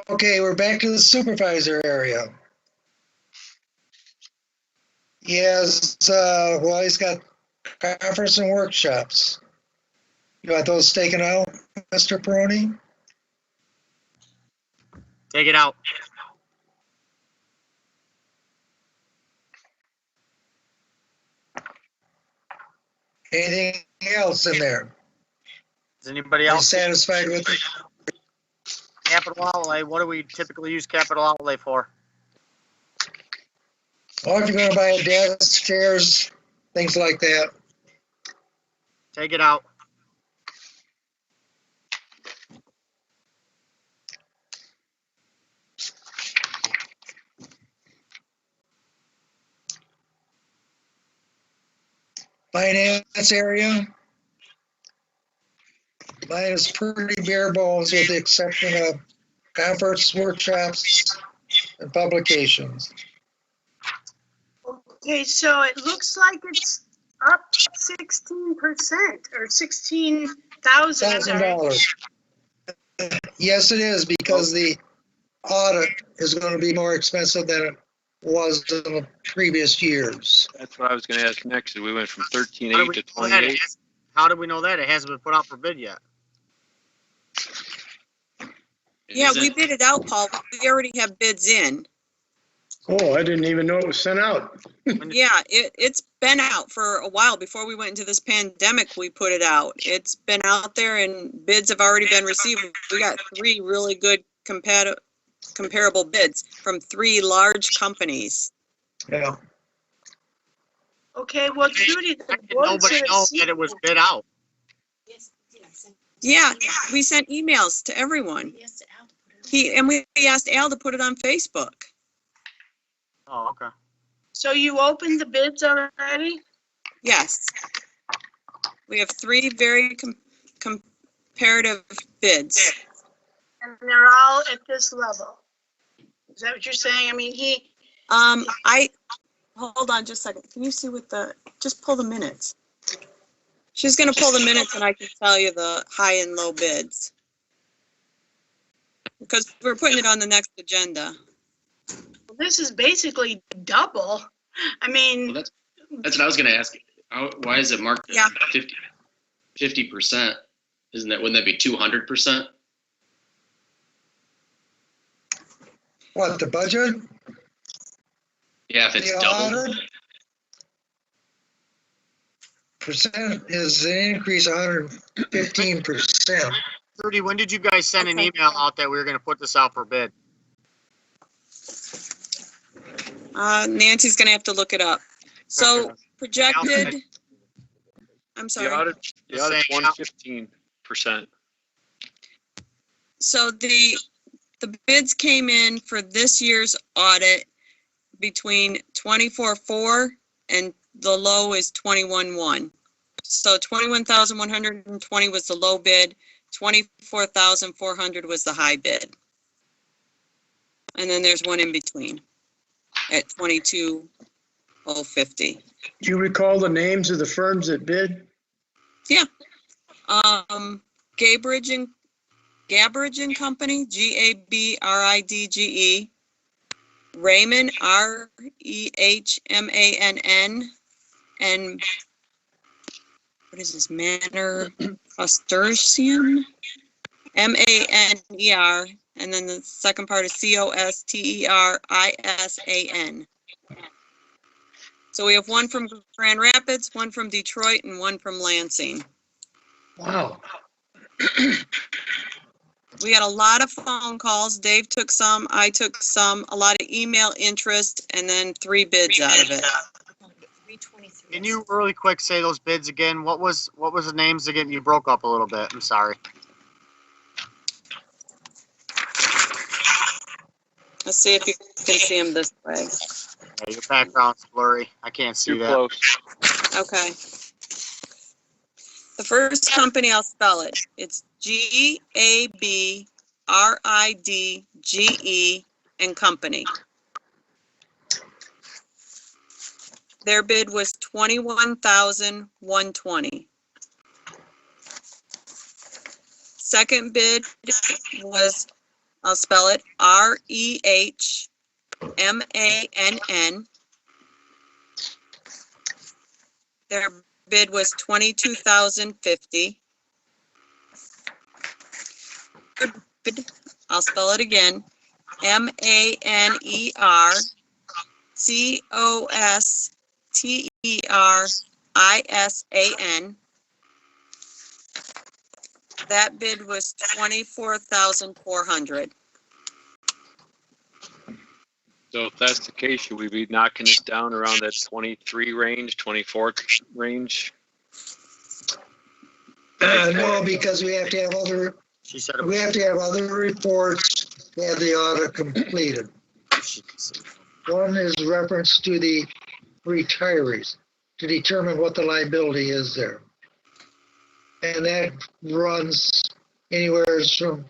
Okay, we're back to the supervisor area. He has, well, he's got conference and workshops. You got those taken out, Mr. Peroni? Take it out. Anything else in there? Is anybody Are you else? satisfied with it? Capital outlay, what do we typically use capital outlay for? Or if you're gonna buy a desk, chairs, things like that. Take it out. Finance area. Mine is pretty bare bones with the exception of conference, workshops, and publications. Okay, so it looks like it's up 16% or 16,000. $1,000. Yes, it is, because the audit is gonna be more expensive than it was in the previous years. That's what I was gonna ask next, is we went from How do 13.8 we to know that? 28. How do we know that? It hasn't been put out for bid yet. Yeah, we bid it out, Paul. We already have bids in. Oh, I didn't even know it was sent out. Yeah, it's been out for a while. Before we went into this pandemic, we put it out. It's been out there and bids have already been received. We got 3 really good comparable bids from 3 large companies. Yeah. Okay, well, Judy, the How did board nobody should know have that it was bid out? Yeah, we sent emails to everyone. We asked Al to put it on Facebook. Oh, okay. So you opened the bids already? Yes. We have three very comparative bids. And they're all at this level. Is that what you're saying? I mean, Hold on just a second. Can you see just pull the minutes. She's gonna pull the minutes and I can tell you the high and low bids. Because we're putting it on the next agenda. this is basically double. I mean, Well, that's what I was gonna ask. Why is it marked Yeah. 50%? Wouldn't that be 200%? What, the budget? Yeah, if it's The double. audit percent is an increase 115%. Trudy, when did you guys send an Okay. email out that we were gonna put this out for bid? Nancy's gonna have to look it up. So projected, I'm The sorry. audit's Just saying, 115%. So the bids came in for this year's audit between 24,400 and the low is 21,100. So 21,120 was the low bid, 24,400 was the high bid. And then there's one in between at 22,050. Do you recall the names of the firms that bid? Gabbridge and Company, Gabridge, Raymond, Rehmann, and what is this, Manor Costersian? Maner, and then the second part is Costerisan. So we have one from Grand Rapids, one from Detroit, and one from Lansing. Wow. We had a lot of phone calls. Dave took some, I took some, a lot of email interest, and then 3 bids out of it. Can you really quick say those bids again? What was the names again? You broke up a little bit. I'm sorry. Let's see if you can see them this way. Yeah, your background's blurry. I can't see Too that. close. Okay. The first company, I'll spell it. It's Gabridge and Company. Their bid was 21,120. Second bid was, I'll spell it, Rehmann. Their bid was 22,050. I'll spell it again. ManerCosterIsan. That bid was 24,400. So if that's the case, should we be knocking this down around that 23 range, 24 range? No, because we have to have other She said it We have to have other reports to have the audit completed. she could see. One is reference to the retirees to determine what the liability is there. And that runs anywhere from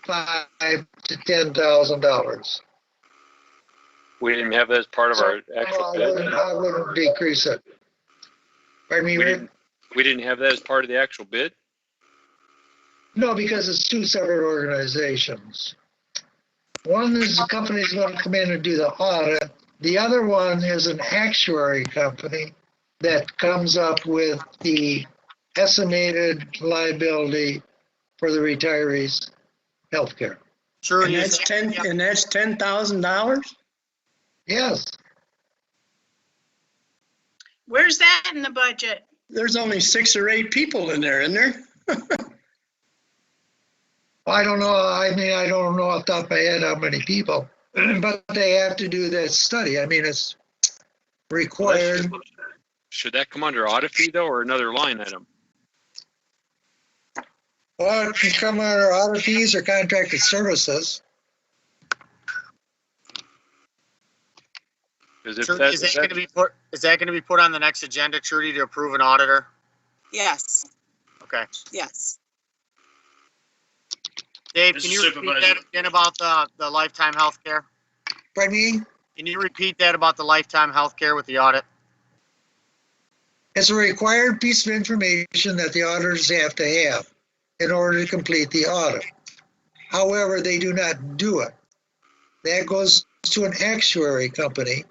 $5,000 to $10,000. We didn't have that as part of our actual bid. I wouldn't decrease it. Pardon me, Rick? We didn't have that as part of the actual bid? No, because it's 2 separate organizations. One is the company's going to come in and do the audit. The other one is an actuary company that comes up with the estimated liability for the retirees' healthcare. Sure. And that's $10,000? Yes, where's that in the budget? There's only 6 or 8 people in there, isn't there? I don't know. I mean, I don't know off the top of my head how many people, but they have to do that study. I mean, it's required. Should that come under audit fee though, or another line item? Well, it can come under audit fees or contracted services. Because if Trudy, that, is that going to be put on the next agenda, Trudy, to approve an auditor? Yes, Okay. yes. Dave, Mr. can you repeat Supervisor. that again about the lifetime health care? Pardon me? Can you repeat that about the lifetime health care with the audit? It's a required piece of information that the auditors have to have in order to complete the audit. However, they do not do it. That goes to an actuary company,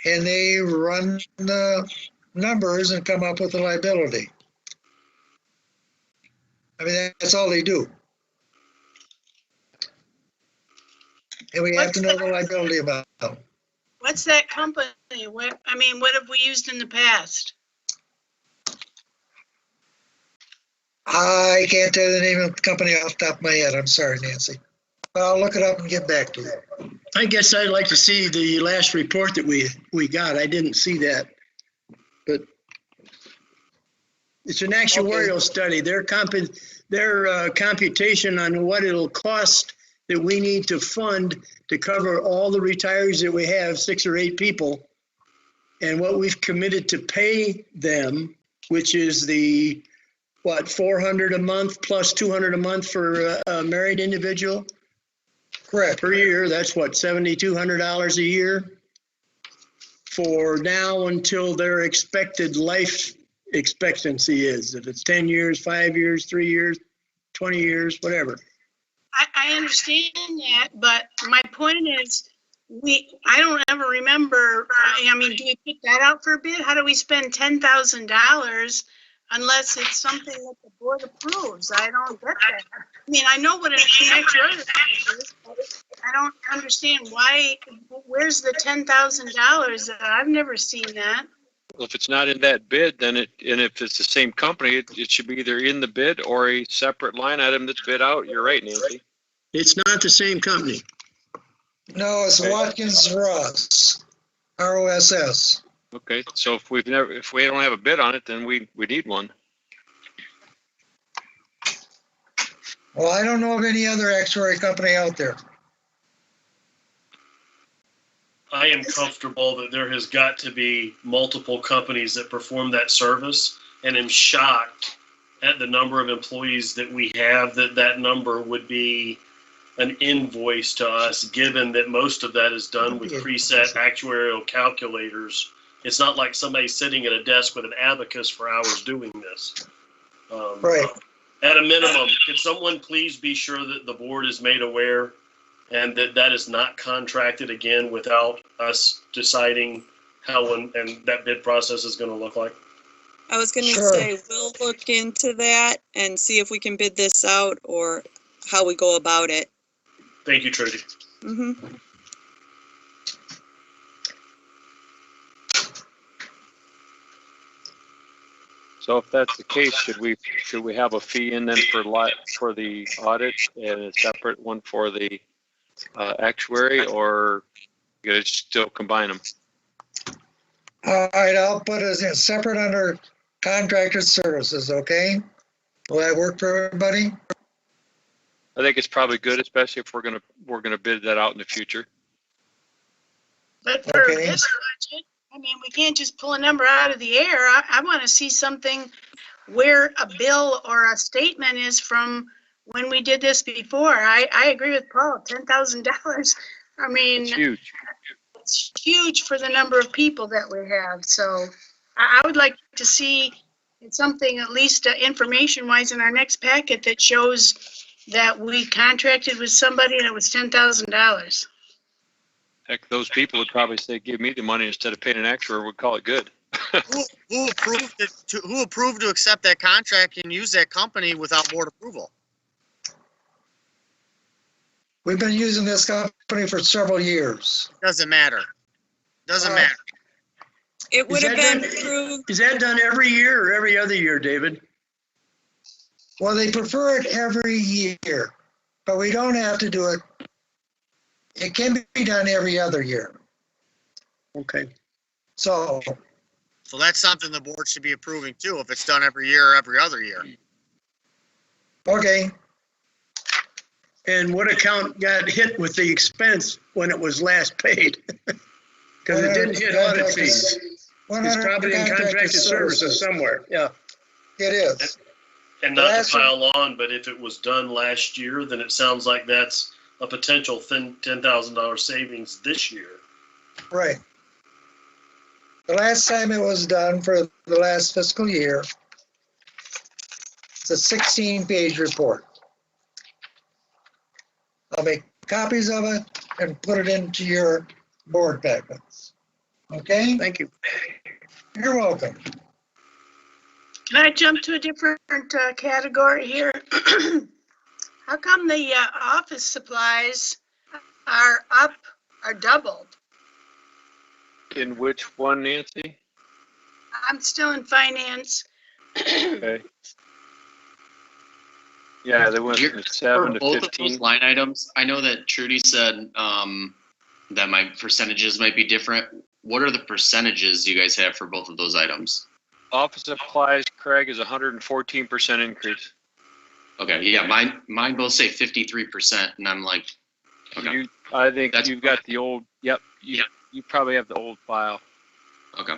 and they run the numbers and come up with the liability. I mean, that's all they do. And we have to know the liability amount. What's that company? What have we used in the past? I can't tell you the name of the company off the top of my head. I'm sorry, Nancy. But I'll look it up and get back to you. I guess I'd like to see the last report that we got. I didn't see that. But it's an actuarial study. Their computation on what it'll cost that we need to fund to cover all the retirees that we have, 6 or 8 people, and what we've committed to pay them, which is the, $400 a month plus $200 a month for a married individual? Correct. Per year, that's $7,200 a year for now until their expected life expectancy is. If it's 10 years, 5 years, 3 years, 20 years, whatever. I understand that, but my point is, I don't ever remember, do we pick that out for a bid? How do we spend $10,000 unless it's something that the board approves? I don't get that. I know what an actuarial is, but I don't understand where's the $10,000? I've never seen that. Well, if it's not in that bid, then and if it's the same company, it should be either in the bid or a separate line item that's bid out. You're right, Nancy. It's not the same company. No, it's Watkins Ross, ROSS. Okay, so if we don't have a bid on it, then we need one. Well, I don't know of any other actuary company out there. I am comfortable that there has got to be multiple companies that perform that service, and am shocked at the number of employees that we have, that number would be an invoice to us, given that most of that is done with preset actuarial calculators. It's not like somebody sitting at a desk with an abacus for hours doing this. Right. At a minimum, can someone please be sure that the board is made aware and that is not contracted again without us deciding how and that bid process is going to look like? I was gonna Sure. say, we'll look into that and see if we can bid this out or how we go about it. Thank you, Trudy. Mm-hmm. So if that's the case, should we have a fee in then for the audit and a separate one for the actuary, or you guys still combine them? All right, I'll put it in separate under contracted services, okay? Will that work for everybody? I think it's probably good, especially if we're gonna bid that out in the future. But for Okay. this budget, we can't just pull a number out of the air. I want to see something where a bill or a statement is from when we did this before. I agree with Paul, $10,000. It's huge. It's huge for the number of people that we have. So I would like to see something, at least information wise, in our next packet that shows that we contracted with somebody and it was $10,000. Heck, those people would probably say, give me the money instead of paying an actuary, we'd call it good. Who approved to accept that contract and use that company without board approval? We've been using this company for several years. Doesn't matter. Doesn't matter. It would have Is that been approved. Is that done every year or every other year, David? Well, they prefer it every year, but we don't have to do it. It can be done every other year. Okay. So, So that's something the board should be approving too, if it's done every year or every other year. okay, And what account got hit with the expense when it was last paid? Because it didn't hit audit fees. It's probably in contracted services somewhere, yeah. It is. And not to Last year- pile on, but if it was done last year, then it sounds like that's a potential $10,000 savings this year. Right. The last time it was done for the last fiscal year, it's a 16-page report. I'll make copies of it and put it into your board packets. Okay? Thank you. You're welcome. Can I jump to a different category here? How come the office supplies are up, are doubled? In which one, Nancy? I'm still in finance. Okay. Yeah, they went from For 7 to both of 15. those line items, I know that Trudy said that my percentages might be different. What are the percentages you guys have for both of those items? Office supplies, Craig, is 114% increase. Okay, yeah, mine both say 53%, and I'm like, okay, I think That's- you've got the old, yep, you probably have the old file. okay.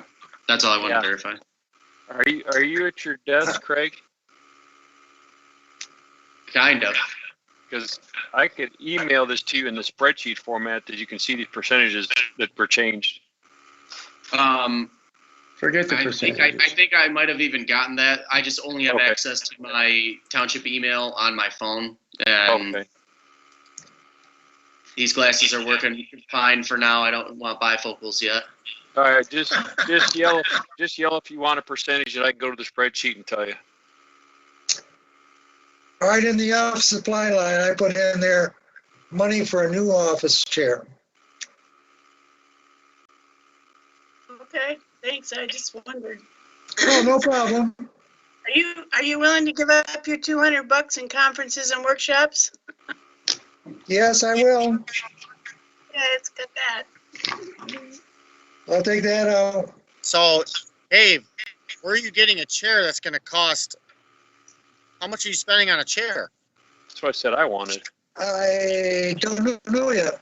That's all I wanted Yeah. to verify. Are you at your desk, Craig? Kind of. Because I could email this to you in the spreadsheet format that you can see the percentages that were changed. Forget the I percentages. think I might have even gotten that. I just only have Okay. access to my township email on my phone, and Okay. these glasses are working fine for now. I don't want bifocals yet. All right, just yell if you want a percentage, and I can go to the spreadsheet and tell you. All right, in the office supply line, I put in there money for a new office chair. Okay, thanks. I just wondered. Oh, no problem. Are you willing to give up your $200 in conferences and workshops? Yes, I will. Yeah, it's got that. I'll take that out. So, Dave, where are you getting a chair that's gonna cost? How much are you spending on a chair? That's what I said I wanted. I don't know yet.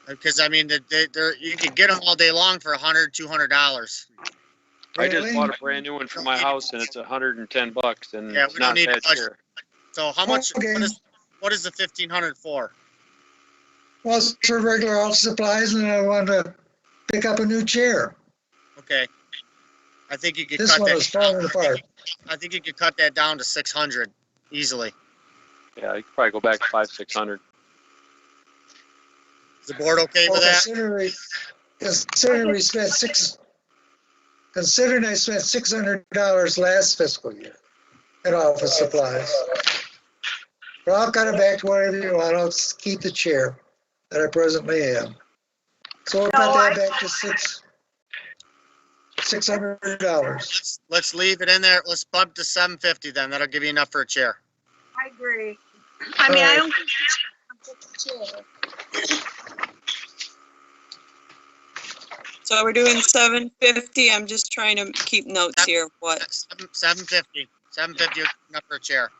Because I mean, you can get them all day long for $100, $200. I just Really? bought a brand new one for my house, and it's $110, and Yeah, it's we don't not need a bad to touch- chair. So how much? Okay. What is the 1,500 for? Well, it's for regular office supplies, and I want to pick up a new chair. Okay. I think you could This cut one that. is falling apart. I think you could cut that down to 600 easily. Yeah, you could probably go back 500-600. Is the board okay with Well, that? Considering I spent $600 last fiscal year in office supplies. But I'll cut it back to whatever you want. I'll just keep the chair that I presently have. So we'll cut that back to $600. Let's leave it in there. Let's bump to 750 then. That'll give you enough for a chair. I agree. I mean, I don't think it's a chair. So we're doing 750. I'm just trying to keep notes here. What? 750. 750 enough for a chair.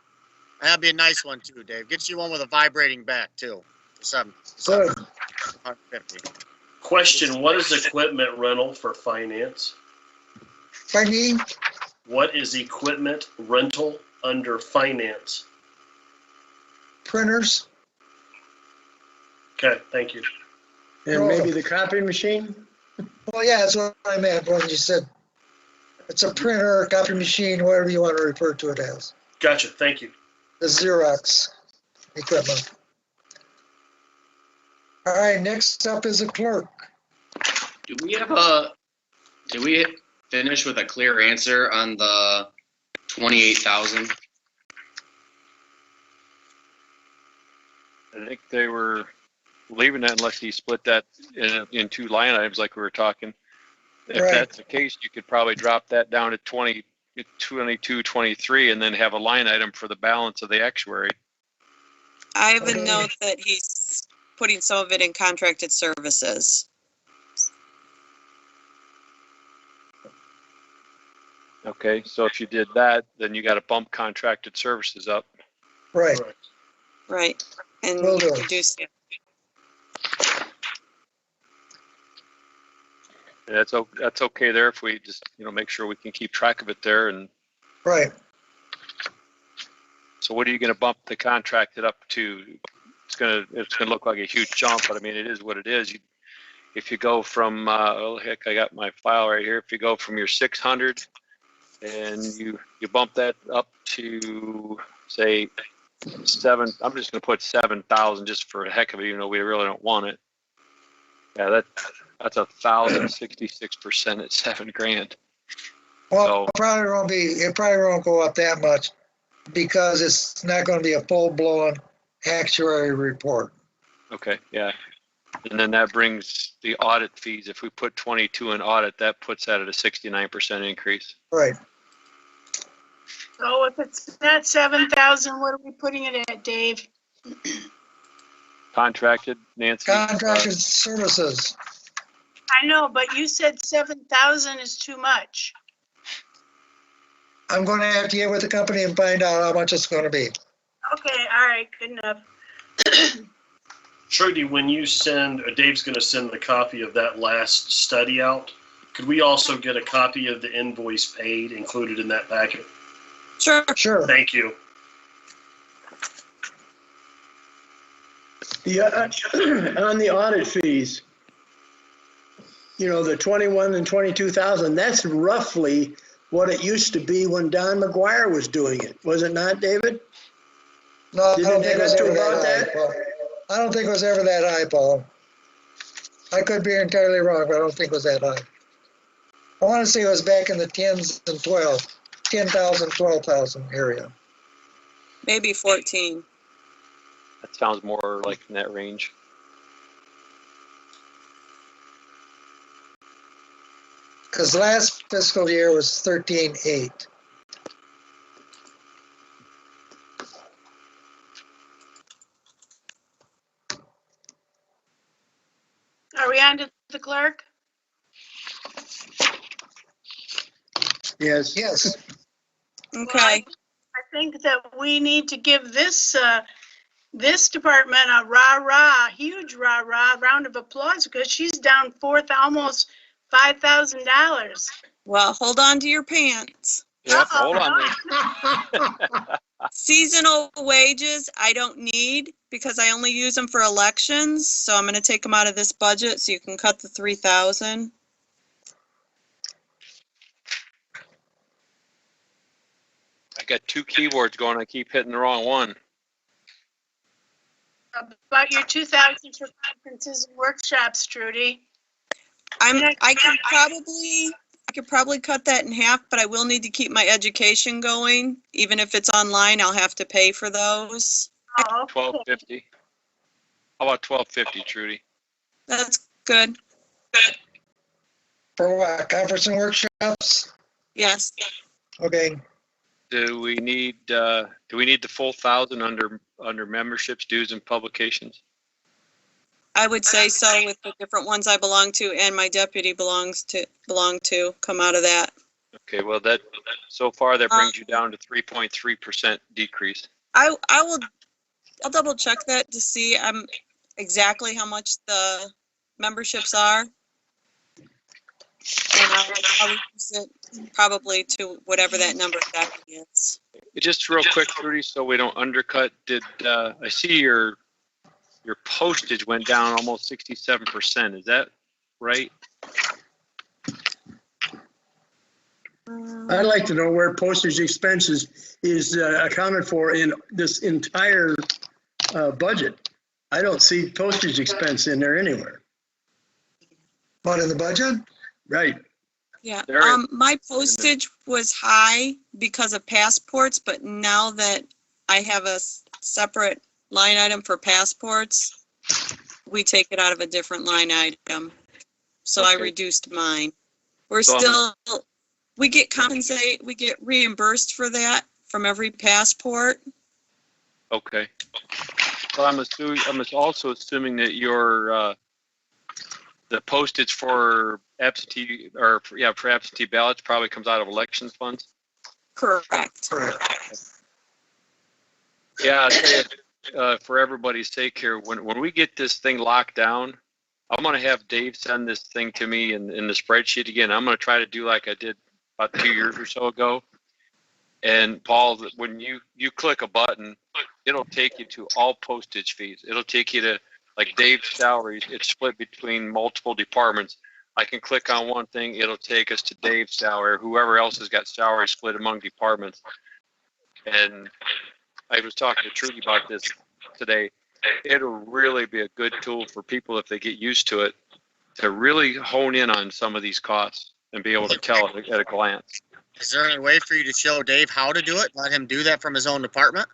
And that'd be a nice one too, Dave. Get you one with a vibrating back too. Good. 750. Question, what is equipment rental for finance? Pardon me? What is equipment rental under finance? Printers? Okay, thank you. And maybe the copy machine? Well, yeah, that's what I meant when you said it's a printer, copy machine, whatever you want to refer to it as. Gotcha, thank you. The Xerox equipment. All right, next up is a clerk. Did we finish with a clear answer on the 28,000? I think they were leaving that unless you split that in two line items like we were talking. If Right. that's the case, you could probably drop that down to 22, 23, and then have a line item for the balance of the actuary. I have a Okay. note that he's putting some of it in contracted services. Okay, so if you did that, then you got to bump contracted services up. Right. Right. And Will do. reduce it. And that's okay there if we just, make sure we can keep track of it there. And Right. So what are you gonna bump the contracted up to? It's gonna look like a huge jump, but I mean, it is what it is. If you go from, oh heck, I got my file right here. If you go from your 600 and you bump that up to say I'm just gonna put 7,000 just for the heck of it, even though we really don't want it. Yeah, that's 1,066% at $7,000. Well, So- it probably won't go up that much because it's not gonna be a full-blown actuary report. Okay, yeah. And then that brings the audit fees. If we put 22 in audit, that puts that at a 69% increase. Right. So if it's not 7,000, what are we putting it at, Dave? Contracted, Nancy? Contracted services. I know, but you said 7,000 is too much. I'm gonna have to get with the company and find out how much it's gonna be. Okay, all right, good enough. Trudy, when you send, Dave's gonna send the copy of that last study out. Could we also get a copy of the invoice paid included in that packet? Sure. Sure. Thank you. On the audit fees, the 21 and 22,000, that's roughly what it used to be when Don McGuire was doing it. Was it not, David? No, I Didn't don't it think it add was up to ever about that high, that? Paul. I don't think it was ever that high, Paul. I could be entirely wrong, but I don't think it was that high. I want to say it was back in the 10s and 10,000, 12,000 area. Maybe 14. That sounds more like in that range. Because last fiscal year was 13.8. Are we on to the clerk? Yes. Yes. Okay. I think that we need to give this department a huge round of applause because she's down almost $5,000. Well, hold on to your pants. Yep, Uh-oh. hold on there. Seasonal wages, I don't need because I only use them for elections. So I'm going to take them out of this budget so you can cut the 3,000. I got two keyboards going. I keep hitting the wrong one. About your 2,000 for conferences and workshops, Trudy. I could probably cut that in half, but I will need to keep my education going. Even if it's online, I'll have to pay for those. Oh, okay. $1,250. How about $1,250, Trudy? That's good. For what, conference and workshops? Yes. Okay. Do we need the full 1,000 under memberships, dues, and publications? I would say so with the different ones I belong to and my deputy belong to come out of that. Okay, well so far that brings you down to 3.3% decrease. I'll double check that to see exactly how much the memberships are. And I'll reduce it probably to whatever that number exactly is. Just real quick, Trudy, so we don't undercut, I see your postage went down almost 67%. Is that right? I'd like to know where postage expenses is accounted for in this entire budget. I don't see postage expense in there anywhere. What, in the budget? Right. Yeah, There is- my postage was high because of passports, but now that I have a separate line item for passports, we take it out of a different line item. So I Okay. reduced mine. We're So we get reimbursed for that from every passport. Okay. Well, I'm also assuming that your the postage for absentee for absentee ballots probably comes out of elections funds. Correct. Yeah, I'll tell you, for everybody's sake here, when we get this thing locked down, I'm gonna have Dave send this thing to me in the spreadsheet again. I'm gonna try to do like I did about 2 years or so ago. And Paul, when you click a button, it'll take you to all postage fees. It'll take you to, like, Dave's salaries. It's split between multiple departments. I can click on one thing, it'll take us to Dave's salary, or whoever else has got salary split among departments. And I was talking to Trudy about this today. It'll really be a good tool for people, if they get used to it, to really hone in on some of these costs and be able to tell it at a glance. Is there any way for you to show Dave how to do it? Let him do that from his own department?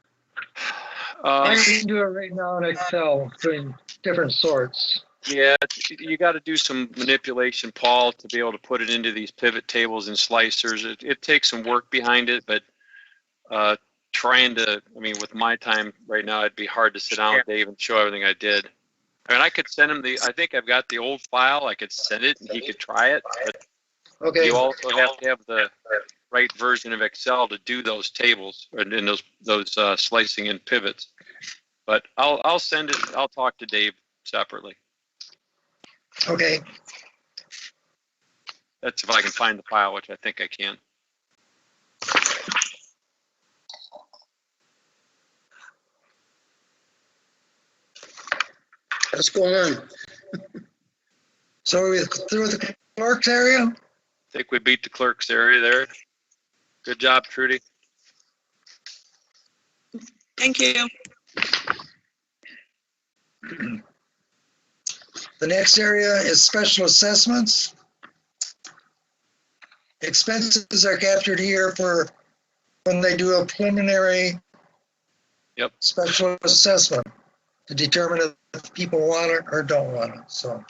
I can do it right now in Excel, doing different sorts. Yeah, you got to do some manipulation, Paul, to be able to put it into these pivot tables and slicers. It takes some work behind it, but trying to, I mean, with my time right now, it'd be hard to sit down with Dave and show everything I did. I mean, I could send him I think I've got the old file. I could send it and he could try it, but Okay, you also have to have the right version of Excel to do those tables and those slicing and pivots. But I'll send it. I'll talk to Dave separately. okay. That's if I can find the file, which I think I can. What's going on? So are we through with the clerk's area? I think we beat the clerk's area there. Good job, Trudy. Thank you. The next area is special assessments. Expenses are captured here for when they do a preliminary special assessment to determine if people want it or don't want it, so.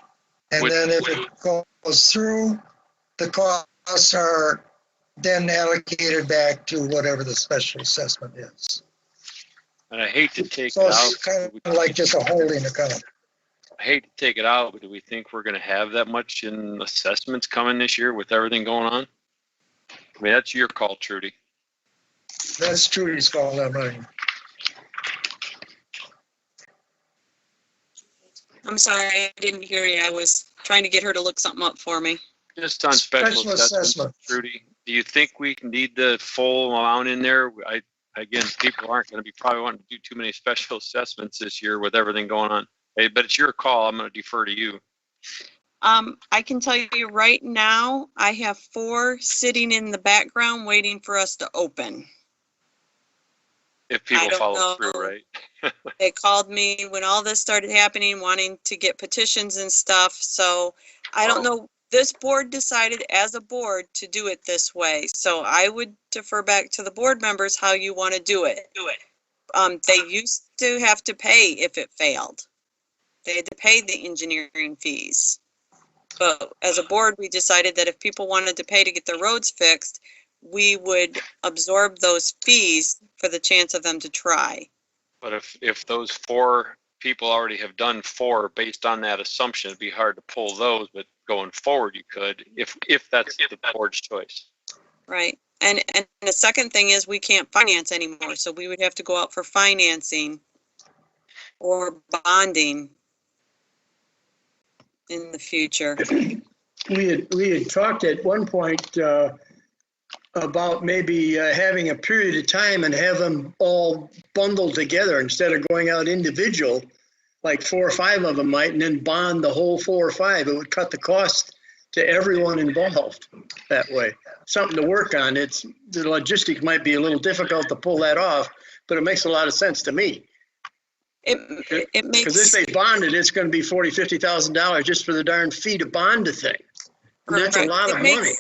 And then if it goes through, the costs are then allocated back to whatever the special assessment is. And I hate to take So it out. it's kind of like just a holding account. I hate to take it out, but do we think we're going to have that much in assessments coming this year with everything going on? I mean, that's your call, Trudy. That's Trudy's call, not mine. I'm sorry, I didn't hear you. I was trying to get her to look something up for me. Just on special Special assessments, assessment. Trudy, do you think we can need the full amount in there? Again, people aren't going to be probably wanting to do too many special assessments this year with everything going on. Hey, but it's your call. I'm going to defer to you. I can tell you right now, I have 4 sitting in the background waiting for us to open. If people don't follow know. through, right? They called me when all this started happening, wanting to get petitions and stuff. So I don't know. This board decided as a board to do it this way. So I would defer back to the board members how you want to do it. They used to have to pay if it failed. They had to pay the engineering fees. But as a board, we decided that if people wanted to pay to get their roads fixed, we would absorb those fees for the chance of them to try. But if those 4 people already have done 4 based on that assumption, it'd be hard to pull those, but going forward you could, if that's the board's choice. Right. And the second thing is we can't finance anymore. So we would have to go out for financing or bonding in the future. We had talked at one point about maybe having a period of time and have them all bundled together instead of going out individual, like 4 or 5 of them might, and then bond the whole 4 or 5. It would cut the cost to everyone involved that way. Something to work on. The logistics might be a little difficult to pull that off, but it makes a lot of sense to me. It makes, because if they bond it, it's going to be $40,000, $50,000 just for the darn fee to bond the thing. And that's a lot of money.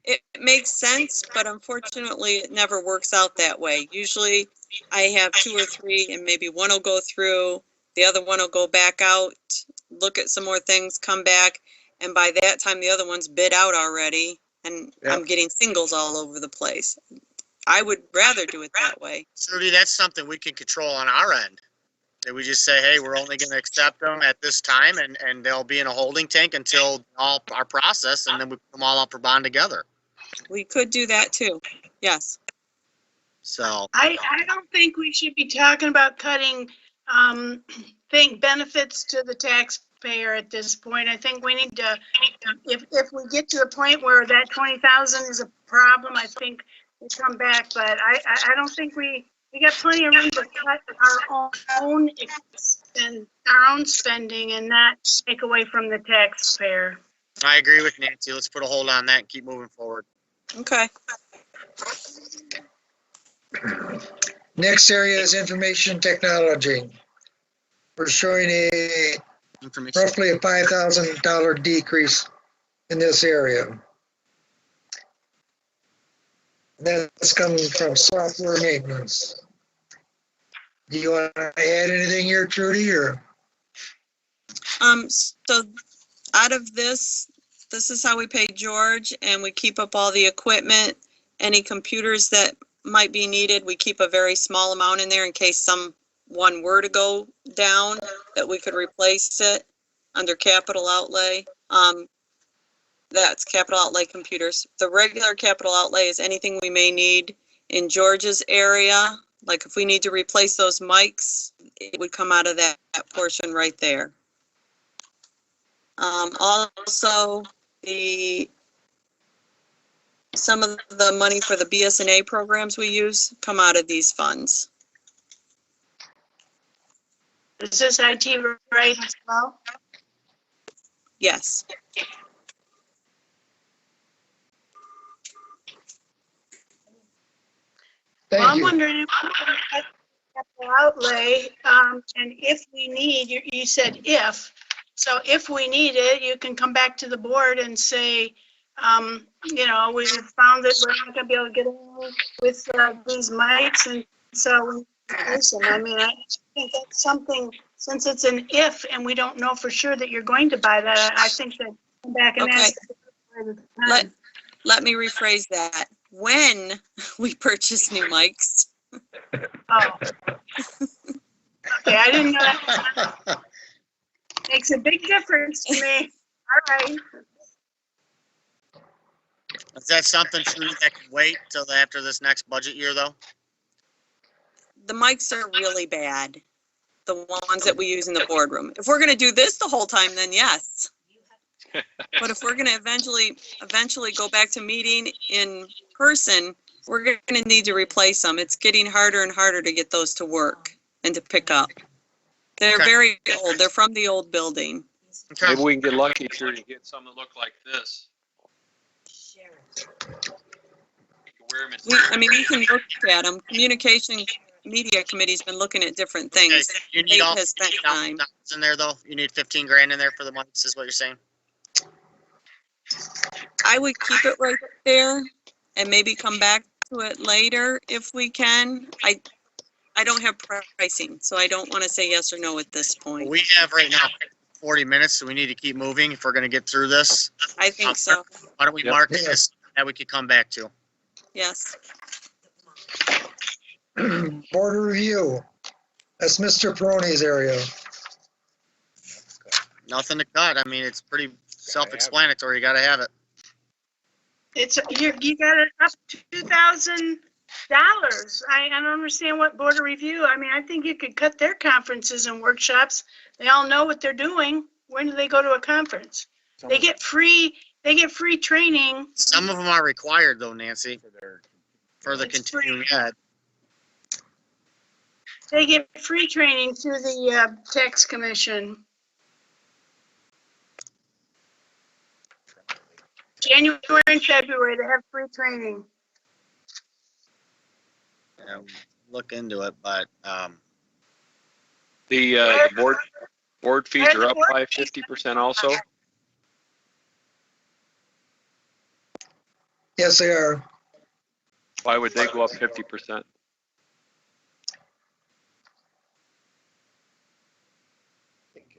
It makes sense, but unfortunately, it never works out that way. Usually, I have 2 or 3, and maybe one will go through, the other one will go back out, look at some more things, come back, and by that time, the other one's bid out already, and I'm getting singles all over the place. I would rather do it that way. Trudy, that's something we can control on our end. That we just say, hey, we're only going to accept them at this time, and they'll be in a holding tank until all our process, and then we put them all up for bond together. We could do that too. Yes. So I don't think we should be talking about cutting benefits to the taxpayer at this point. I think we need to, if we get to a point where that 20,000 is a problem, I think come back, but I don't think we got plenty of room to cut our own spending and not take away from the taxpayer. I agree with Nancy. Let's put a hold on that and keep moving forward. Okay. Next area is information technology. We're showing a Information. roughly a $5,000 decrease in this area. That's coming from software maintenance. Do you want to add anything here, Trudy, or? So out of this is how we pay George, and we keep up all the equipment. Any computers that might be needed, we keep a very small amount in there in case someone were to go down, that we could replace it under capital outlay. That's capital outlay computers. The regular capital outlay is anything we may need in George's area. Like if we need to replace those mics, it would come out of that portion right there. Also, some of the money for the BSNA programs we use come out of these funds. Is this IT right as well? Yes. Well, Thank I'm you. wondering if we can cut capital outlay, and if we need, you said if, so if we need it, you can come back to the board and say, you know, we found that we're not gonna be able to get along with these mics, and so we replace them. I mean, I think that's something, since it's an if and we don't know for sure that you're going to buy that, I think that come back and Okay. ask. Let me rephrase that. When we purchase new mics. Oh. Okay, I didn't know that. Makes a big difference to me. All right. Is that something Trudy, that can wait till after this next budget year, though? The mics are really bad. The ones that we use in the boardroom. If we're gonna do this the whole time, then yes. But if we're gonna eventually go back to meeting in person, we're gonna need to replace them. It's getting harder and harder to get those to work and to pick up. They're Okay. very old. They're from the old building. Okay. Maybe we can get lucky here to get some that look like this. You can wear 'em in- We can look at them. Communication Media Committee's been looking at different Okay, things. you need Nate all has spent time. $15,000 in there, though? You need 15 grand in there for the mics, is what you're saying? I would keep it right there and maybe come back to it later if we can. I don't have pricing, so I don't want to say yes or no at this point. We have right now 40 minutes, so we need to keep moving if we're gonna get through this. I think so, Why don't we Yep. mark this that we could come back to? yes. Board review. That's Mr. Peroni's area. Nothing to cut. I mean, it's pretty self-explanatory. You gotta have it. It's, you got it up to $2,000. I don't understand what board of review, I mean, I think you could cut their conferences and workshops. They all know what they're doing. When do they go to a conference? They get free training. Some of them are required though, Nancy, for the It's free. continuing ed. They get free training through the tax commission. January and February, they have free training. Yeah, look into it, but, The board fees are up by 50% also. Yes, they are. Why would they go up 50%?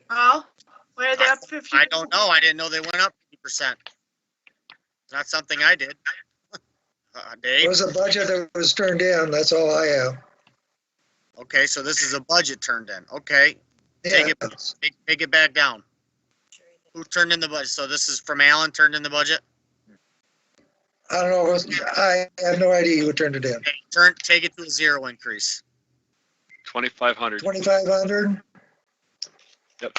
Well, where are they up 50? I don't know. I didn't know they went up 50%. Not something I did. There Dave? was a budget that was turned in, that's all I have. Okay, so this is a budget turned in. Okay, Take it. Yeah. take it back down. Who turned in the budget? So this is from Alan turned in the budget? I don't know, I have no idea who turned it in. Okay, take it to a 0 increase. 2,500. 2,500? Yep.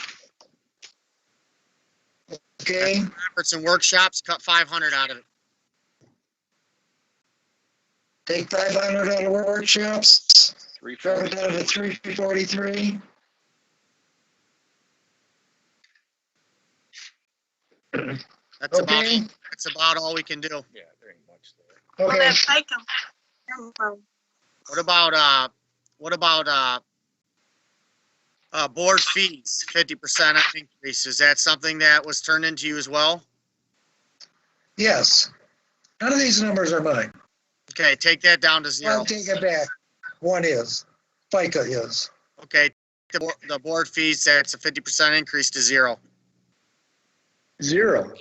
Okay, Conference and workshops, cut 500 out of it. Take 500 out of workshops, drop it 340. down to 343. That's about, Okay, that's about all we can do. Yeah, there ain't much there. Well, okay. that FICA. What about board fees, 50% increase? Is that something that was turned into you as well? Yes. None of these numbers are mine. Okay, take that down to 0. I'll take it back. One is. FICA is. Okay, the board fees, that's a 50% increase to 0. 0.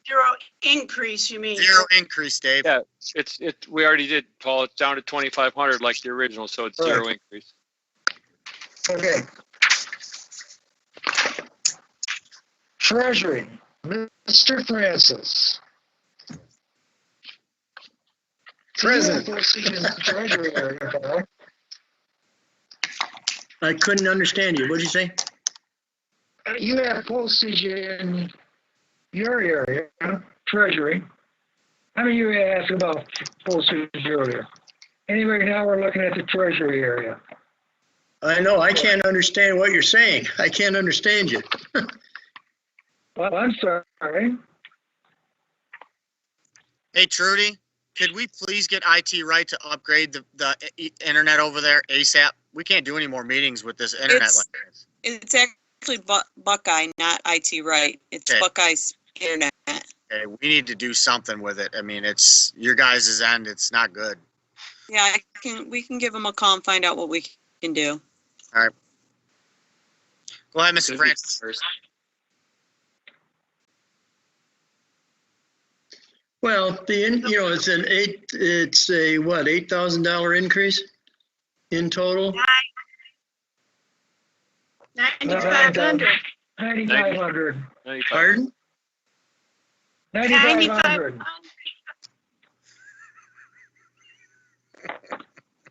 Zero increase, you mean? 0 increase, Dave. Yeah, we already did, Paul. It's down to 2,500 like the original, so it's 0 increase. Okay. Treasury, Mr. Francis. Present. Treasury area, Paul. I couldn't understand you. What'd you say? You have postage in your area, Treasury. How many you asked about postage earlier? Anyway, now we're looking at the Treasury area. I know, I can't understand what you're saying. I can't understand you. Well, I'm sorry. Hey, Trudy, could we please get IT right to upgrade the internet over there ASAP? We can't do any more meetings with this internet It's- like this. It's actually Buckeye, not IT Right. It's Okay. Buckeye's internet. Okay, we need to do something with it. I mean, it's your guys' end. It's not good. Yeah, we can give them a call and find out what we can do. Go ahead, Mr. Could be Francis. first. Well, it's a what, $8,000 increase in total? 9,500. 9,500. 95. Pardon? 9,500.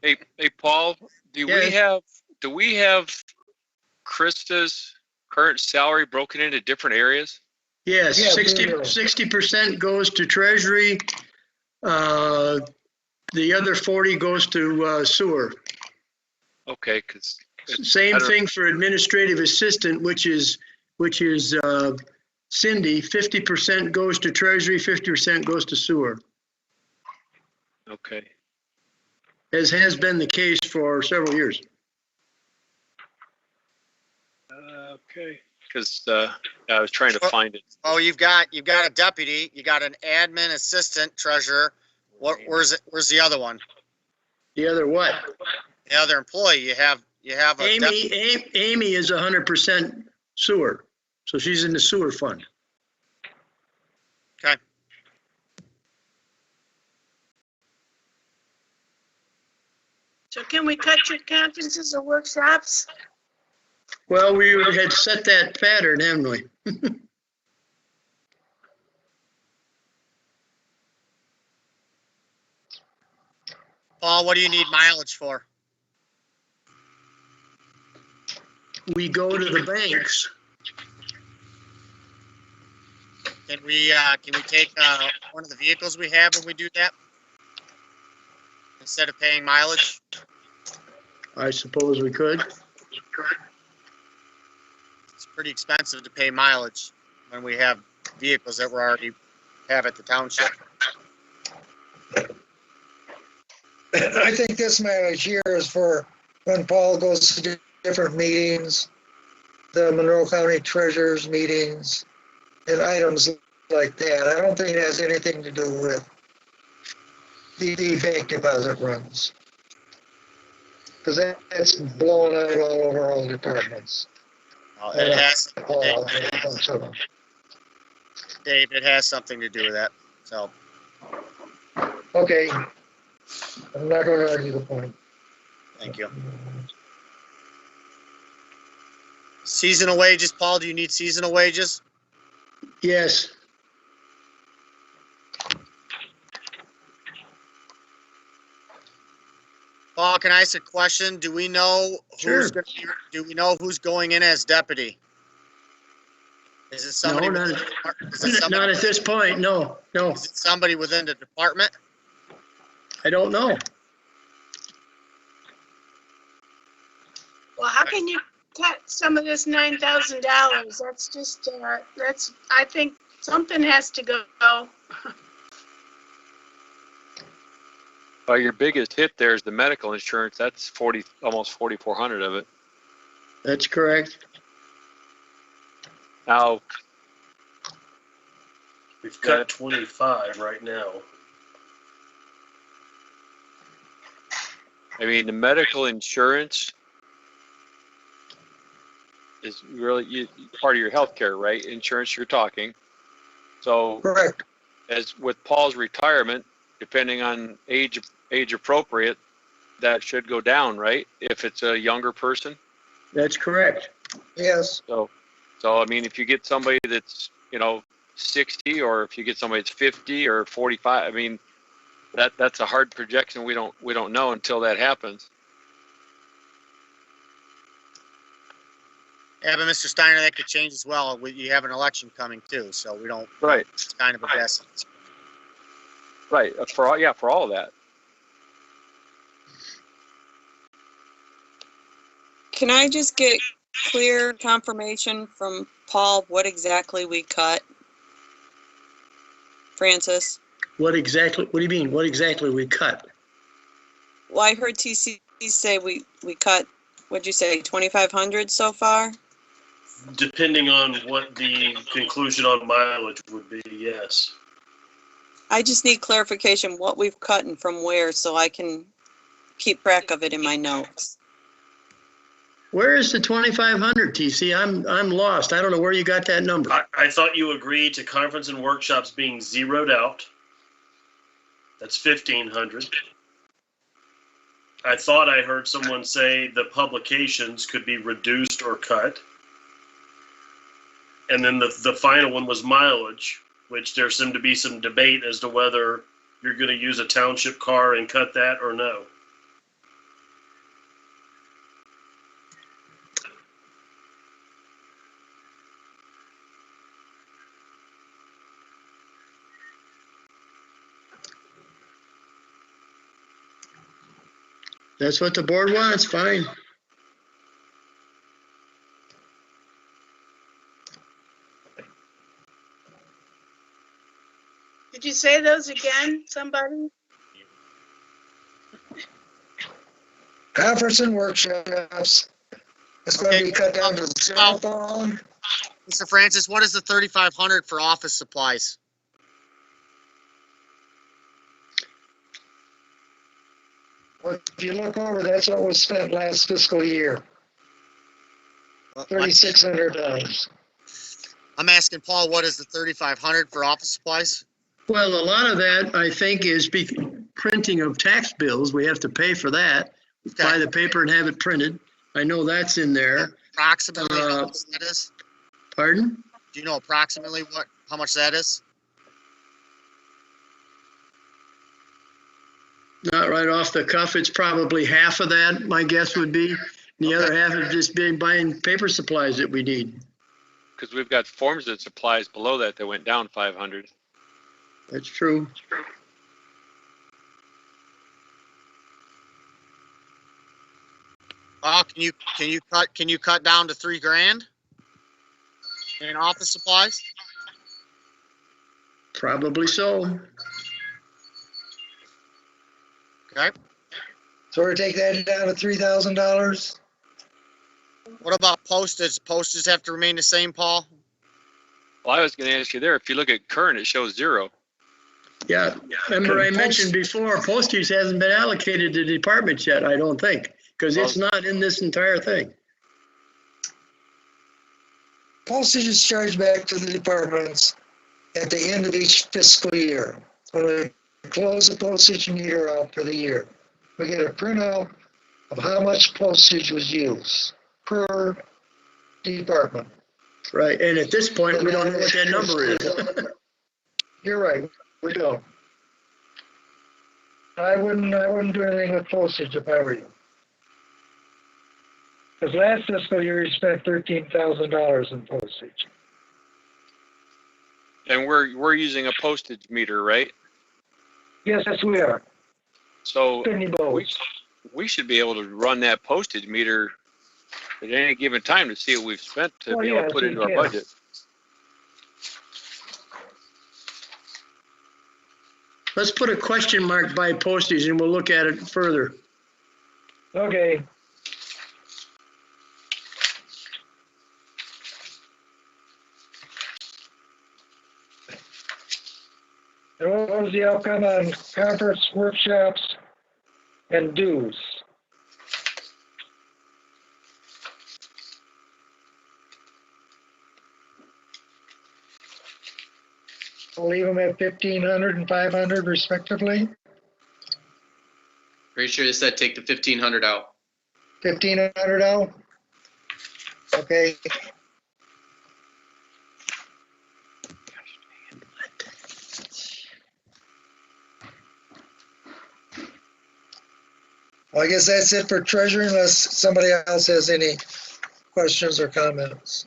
Hey, Paul, do Yes. we have Krista's current salary broken into different areas? Yes, Yeah, 60% goes to treasury. The other 40 goes to sewer. Okay, because Same I don't- thing for administrative assistant, which is Cindy. 50% goes to treasury, 50% goes to sewer, okay. as has been the case for several years. Okay. Because I was trying to find it. Oh, you've got a deputy, you got an admin assistant treasurer. Where's the other one? The other what? The other employee, you have a deputy. Amy is 100% sewer, so she's in the sewer fund. Okay. So can we cut your conferences or workshops? Well, we had set that pattern, haven't we? Paul, what do you need mileage for? We go to the banks. Can we take one of the vehicles we have when we do that? Instead of paying mileage? I suppose we could. It's pretty expensive to pay mileage when we have vehicles that we already have at the township. I think this mileage here is for when Paul goes to different meetings, the Monroe County Treasurers meetings, and items like that. I don't think it has anything to do with the bank deposit runs. Because that's blowing out all over all departments. It has, Paul, Dave, it has something to do with that. So, okay. I'm not going to argue the point. thank you. Seasonal wages, Paul, do you need seasonal wages? Yes. Paul, can I ask a question? Do we know Sure. do we know who's going in as deputy? Is it somebody? No, within not- the depart- is it somebody- Not at this point, no. Is it somebody within the department? I don't know. Well, how can you cut some of this $9,000? That's just, I think something has to go. Well, your biggest hit there is the medical insurance. That's almost 4,400 of it. That's correct. Now, We've cut 25 right now. I mean, the medical insurance is really part of your health care, right? Insurance you're talking. So Correct. as with Paul's retirement, depending on age appropriate, that should go down, right? If it's a younger person. That's correct. Yes. So I mean, if you get somebody that's, 60, or if you get somebody that's 50 or 45, I mean, that's a hard projection. We don't know until that happens. Yeah, but Mr. Steiner, that could change as well. You have an election coming too, so we don't. Right. It's kind of a guess. Right. For all of that. Can I just get clear confirmation from Paul what exactly we cut? Francis? What do you mean? What exactly we cut? Well, I heard TC say we cut, what'd you say, 2,500 so far? Depending on what the conclusion on mileage would be, yes. I just need clarification what we've cut and from where so I can keep track of it in my notes. Where is the 2,500, TC? I'm lost. I don't know where you got that number. I thought you agreed to conference and workshops being zeroed out. That's 1,500. I thought I heard someone say the publications could be reduced or cut. And then the final one was mileage, which there seemed to be some debate as to whether you're going to use a township car and cut that or no. That's what the board wants, fine. Did you say those again, somebody? Conference and workshops. It's going to be cut down to cell phone. Mr. Francis, what is the 3,500 for office supplies? Well, if you look over, that's what was spent last fiscal year, $3,600. I'm asking Paul, what is the 3,500 for office supplies? Well, a lot of that, I think, is printing of tax bills. We have to pay for that. Buy the paper and have it printed. I know that's in there. Approximately how much that is? Pardon? Do you know approximately how much that is? Not right off the cuff. It's probably half of that, my guess would be. The other half is just buying paper supplies that we need. Because we've got forms and supplies below that went down 500. That's true. Can you cut down to $3,000 in office supplies? Probably so. Okay. So we're take that down to $3,000. What about postage? Postage have to remain the same, Paul? Well, I was going to ask you there, if you look at current, it shows 0. Yeah, remember I mentioned before, postage hasn't been allocated to departments yet, I don't think, because it's not in this entire thing. Postage is charged back to the departments at the end of each fiscal year. So they close the postage meter out for the year. We get a printout of how much postage was used per department. Right, and at this point, we don't know what that number is. You're right, we don't. I wouldn't do anything with postage if I were you. Because last fiscal year, you spent $13,000 in postage. And we're using a postage meter, right? Yes, we are. So Couldn't you both? we should be able to run that postage meter at any given time to see what we've spent to Oh, be able yeah, to put so into you our can. budget. Let's put a question mark by postage and we'll look at it further. Okay. And what was the outcome on conference, workshops, and dues? We'll leave them at 1,500 and 500 respectively. Pretty sure they said take the 1,500 out. 1,500 out? Okay. Well, I guess that's it for treasurer unless somebody else has any questions or comments.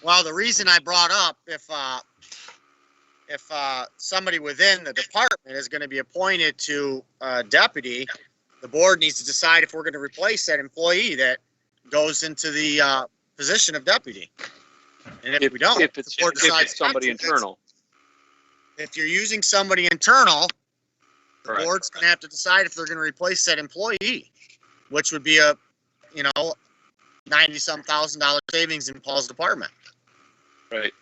Well, the reason I brought up if somebody within the department is going to be appointed to deputy, the board needs to decide if we're going to replace that employee that goes into the position of deputy. And if we don't, if the it's, board if decides it's somebody not to, internal. if you're using somebody internal, the Correct. board's going to have to decide if they're going to replace that employee, which would be a, you know, $90-some thousand savings in Paul's department. Right.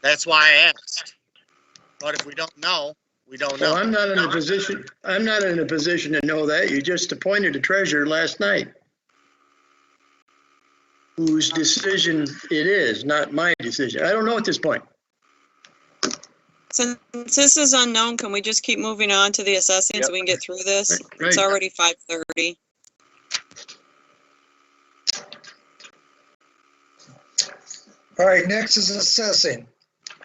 That's why I asked. But if we don't know, we don't know. Well, I'm not in a position to know that. You just appointed a treasurer last night. Whose decision it is, not my decision. I don't know at this point. Since this is unknown, can we just keep moving on to the assessing so we can get through this? Right. It's already 5:30. All right, next is assessing.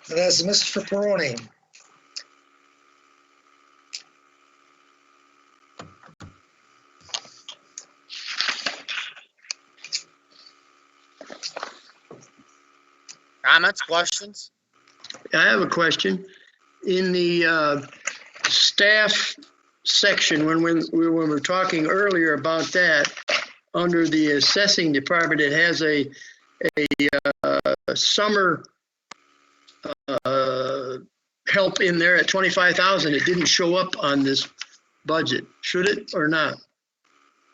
And that's Mr. Peroni. Comments, questions? I have a question. In the staff section, when we were talking earlier about that, under the assessing department, it has a summer help in there at 25,000. It didn't show up on this budget. Should it or not?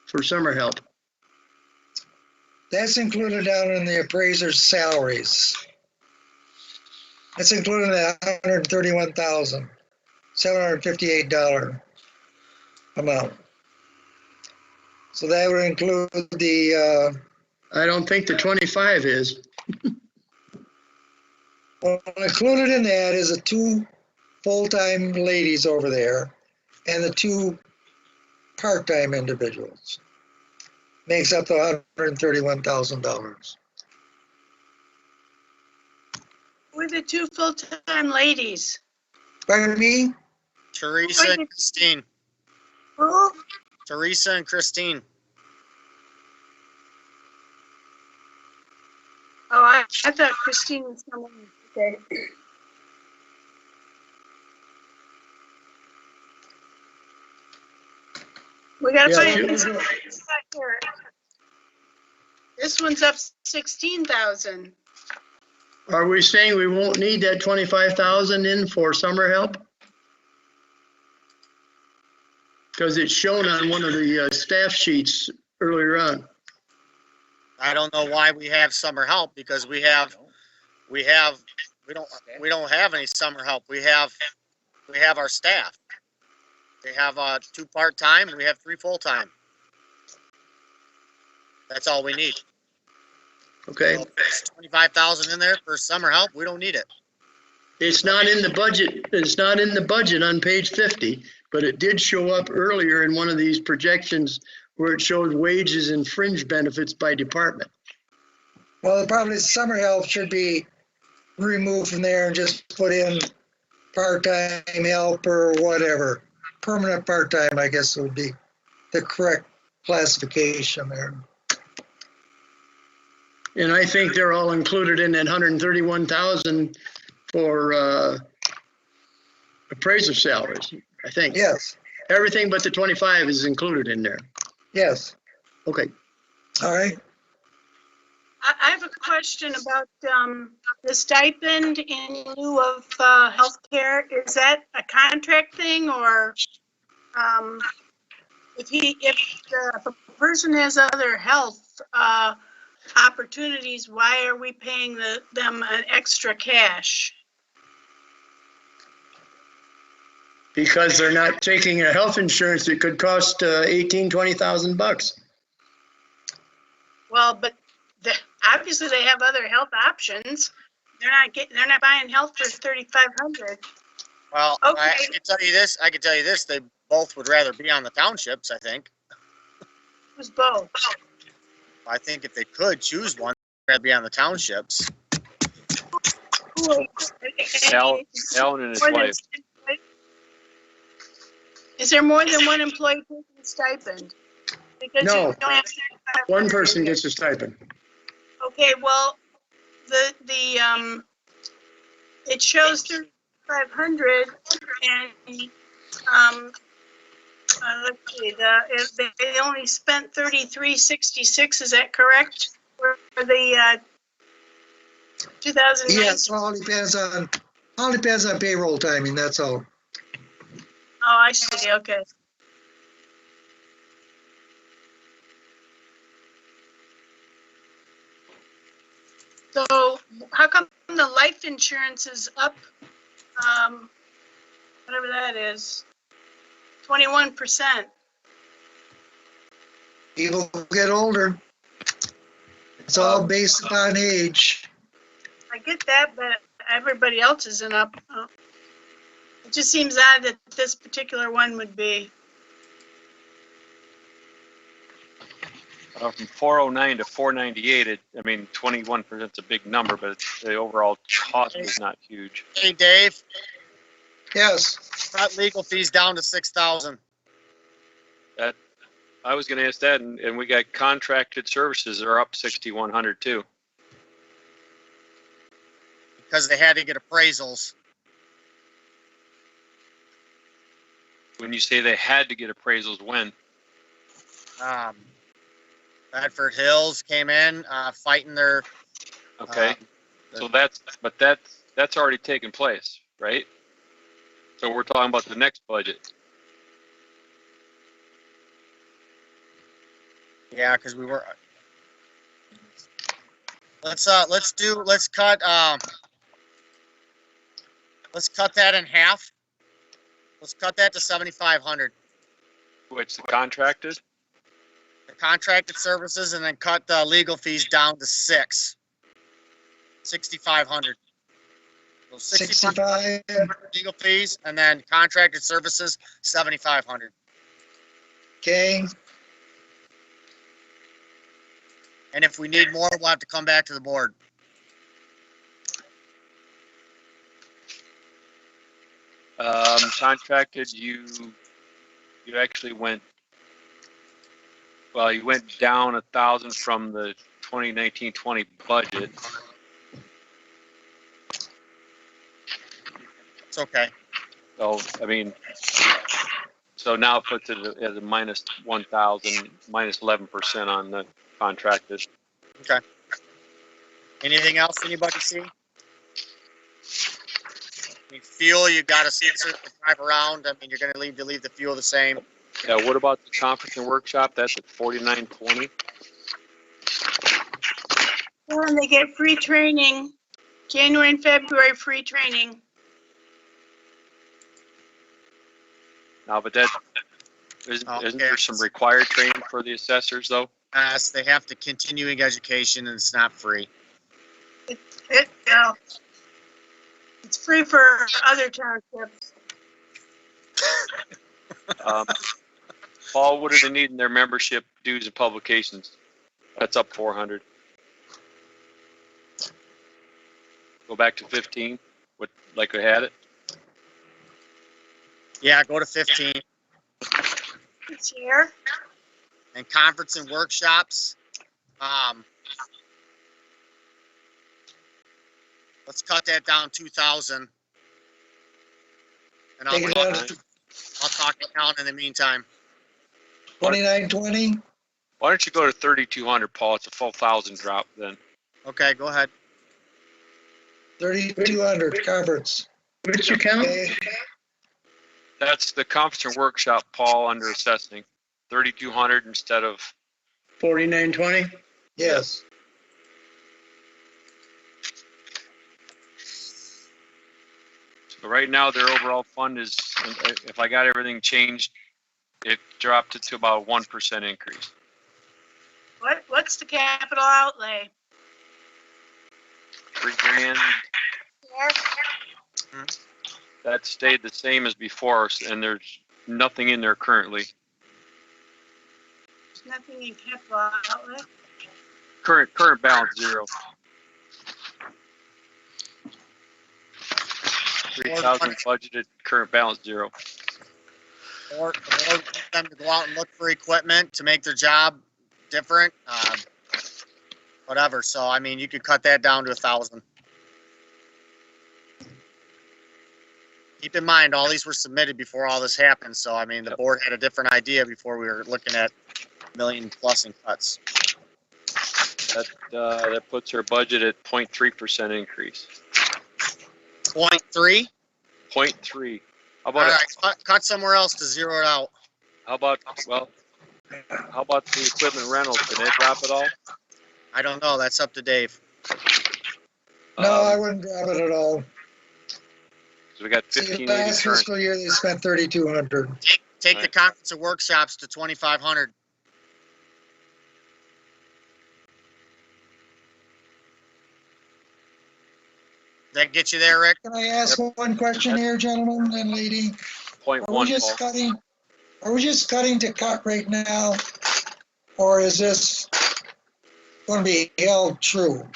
For summer help. That's included down in the appraiser's salaries. That's included in that $131,758 amount. So that would include the, I don't think the 25 is. well, included in that is the 2 full-time ladies over there and the 2 part-time individuals. Makes up the $131,000. Who are the 2 full-time ladies? Pardon me? Teresa and Christine. Who? Teresa and Christine. Oh, I thought Christine was someone. Okay. We gotta Yeah, find she- this. This one's up 16,000. Are we saying we won't need that 25,000 in for summer help? Because it's shown on one of the staff sheets earlier on. I don't know why we have summer help because we don't have any summer help. We have our staff. They have 2 part-time and we have 3 full-time. That's all we need. Okay, So if there's 25,000 in there for summer help, we don't need it. it's not in the budget. It's not in the budget on page 50, but it did show up earlier in one of these projections where it shows wages and fringe benefits by department. Well, probably summer help should be removed from there and just put in part-time help or whatever. Permanent part-time, I guess would be the correct classification there. And I think they're all included in that 131,000 for appraiser salaries, I think. Yes, Everything but the 25 is included in there. yes. Okay. All right. I have a question about the stipend in lieu of healthcare. Is that a contract thing, or if the person has other health opportunities, why are we paying them an extra cash? Because they're not taking a health insurance that could cost 18, 20,000 bucks. Well, but obviously they have other health options. They're not buying health for 3,500. Well, I Okay. can tell you this, they both would rather be on the townships, I think. Who's both? I think if they could choose one, they'd rather be on the townships. Alan and his More than- wife. Is there more than one employee taking a stipend? Because No. you don't have 3,500. One person gets a stipend. Okay, well, it shows 3,500 and, let's see, they only spent 3366, is that correct? For the, 2019? Yes, all depends on payroll timing, that's all. Oh, I see, okay. So how come the life insurance is up, whatever that is, 21%? People get older. It's all based upon age. I get that, but everybody else isn't up. It just seems odd that this particular one would be. From 409 to 498, 21% is a big number, but the overall cost is not huge. Hey, Dave, Yes, cut legal fees down to 6,000. I was gonna ask that, and we got contracted services that are up 6,100 too. Because they had to get appraisals. When you say they had to get appraisals, when? Bedford Hills came in, fighting their, Okay, so that's already taken place, right? So we're talking about the next budget. yeah, because we were, let's cut that in half. Let's cut that to 7,500. Which the contracted? The contracted services, and then cut the legal fees down to 6,500. So 65. legal fees, and then contracted services, 7,500. Okay, And if we need more, we'll have to come back to the board. Contracted, you actually went, well, you went down 1,000 from the 2019-20 budget. It's okay. So, so now it puts it as a minus 1,000, minus 11% on the contracted. Okay. Anything else anybody see? Fuel, you got to drive around. You're going to leave the fuel the same. Yeah, what about the conference and workshop? That's at 4920. And they get free training, January and February, free training. Now, but isn't there some required training for the assessors though? Yes, they have to continuing education, and it's not free. It's free for other townships. Paul, what do they need in their membership dues and publications? That's up 400. Go back to 15, like we had it. Yeah, go to 15. It's here. And conference and workshops. let's cut that down 2,000. And Take it down to I'll talk it down in the meantime. 2920. Why don't you go to 3,200, Paul? It's a full 1,000 drop then. Okay, go ahead. 3,200 conference. Which account? Okay, That's the conference and workshop, Paul, under assessing. 3,200 instead of, 4920? yes. so right now their overall fund is, if I got everything changed, it dropped it to about a 1% increase. What's the capital outlay? $3,000. That stayed the same as before, and there's nothing in there currently. There's nothing in capital outlay. Current balance zero. 3,000 budgeted, current balance zero. Or them to go out and look for equipment to make their job different. Whatever. So, I mean, you could cut that down to 1,000. Keep in mind, all these were submitted before all this happened. So, I mean, the board had a different idea before we were looking at $1 million plus in cuts. That puts our budget at 0.3% increase. 0.3? 0.3. How All about right, cut somewhere else to zero it out. how about the equipment rentals? Can they drop it all? I don't know. That's up to Dave. No, I wouldn't drop it at all. So we got See, 1580 last current. fiscal year, they spent 3,200. Take the Right. conference and workshops to 2,500. That get you there, Rick? Can I ask one question here, gentlemen and lady? Are we 0.1, just Paul. cutting to cut right now? Or is this going to be held true?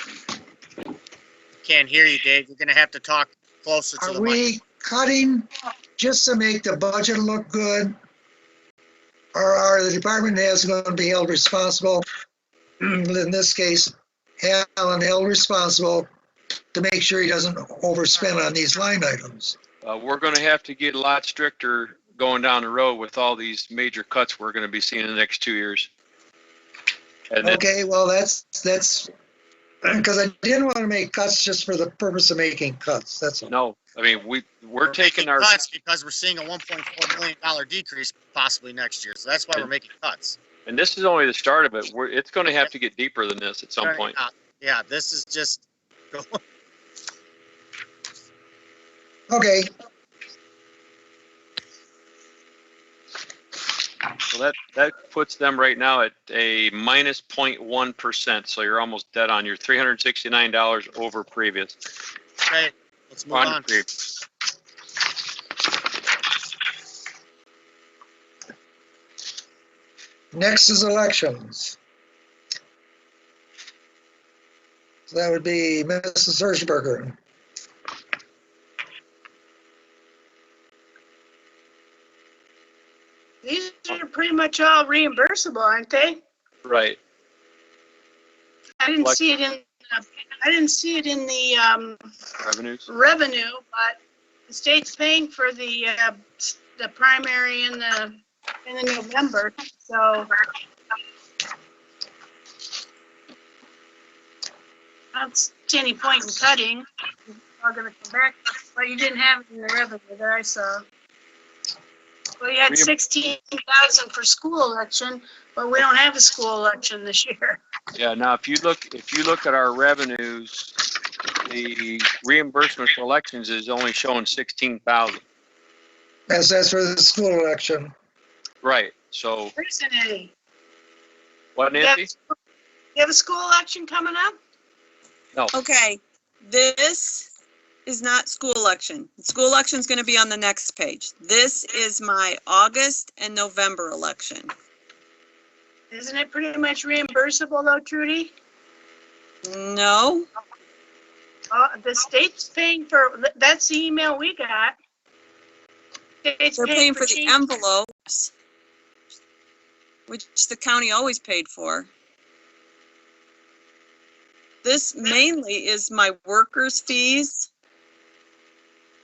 Can't hear you, Dave. You're gonna have to talk closer to Are the mic. we cutting just to make the budget look good? Or are the department heads going to be held responsible? In this case, Alan held responsible to make sure he doesn't overspend on these line items. We're going to have to get a lot stricter going down the road with all these major cuts we're going to be seeing in the next 2 years. And then, Okay, well, that's, because I didn't want to make cuts just for the purpose of making cuts, that's all. no, I mean, we're taking making our, cuts because we're seeing a $1.4 million decrease possibly next year. So that's why we're making cuts. and this is only the start of it. It's going to have to get deeper than this at some point. Yeah, this is just. Okay, So that puts them right now at a minus 0.1%. So you're almost dead on your $369 over previous. Okay, let's move on. Previous. next is elections. So that would be Mrs. Hirschberger. These are pretty much all reimbursable, aren't they? Right. I didn't see it in the Revenues. revenue, but the state's paying for the primary in the November, so. I don't see any point in cutting. We're gonna come back, but you didn't have it in the revenue that I saw. Well, you had 16,000 for school election, but we don't have a school election this year. Yeah. Now, if you look at our revenues, the reimbursement for elections is only showing 16,000. That's for the school election. Right. So There isn't any. what, Nancy? You have a school election coming up? No. Okay, this is not school election. The school election is going to be on the next page. This is my August and November election. Isn't it pretty much reimbursable though, Trudy? No, The state's paying for, that's the email we got. State's they're paying for the change. envelopes, which the county always paid for. This mainly is my workers' fees,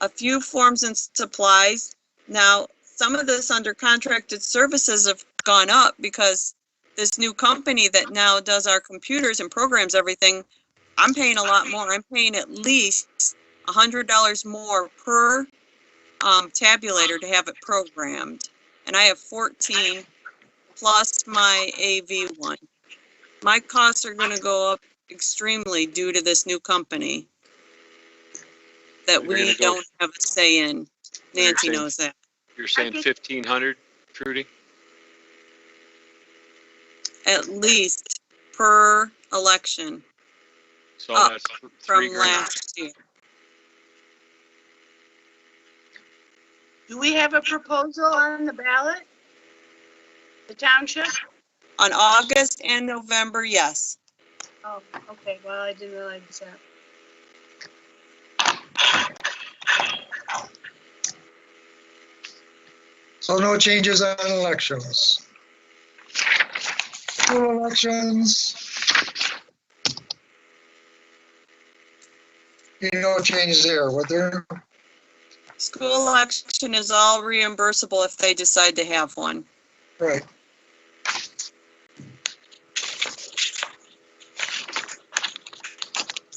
a few forms and supplies. Now, some of this under contracted services have gone up because this new company that now does our computers and programs everything, I'm paying a lot more. I'm paying at least $100 more per tabulator to have it programmed. And I have 14 plus my AV one. My costs are gonna go up extremely due to this new company that You're we gonna go- don't have a say in. Nancy saying- knows that. You're saying 1,500, Trudy? At least per election So Up that's from 3 grand. last year. Do we have a proposal on the ballot? The township? On August and November, yes. Oh, okay, well, I didn't realize that. So no changes on elections. School elections. No changes there, were there? School election is all reimbursable if they decide to have one. Right.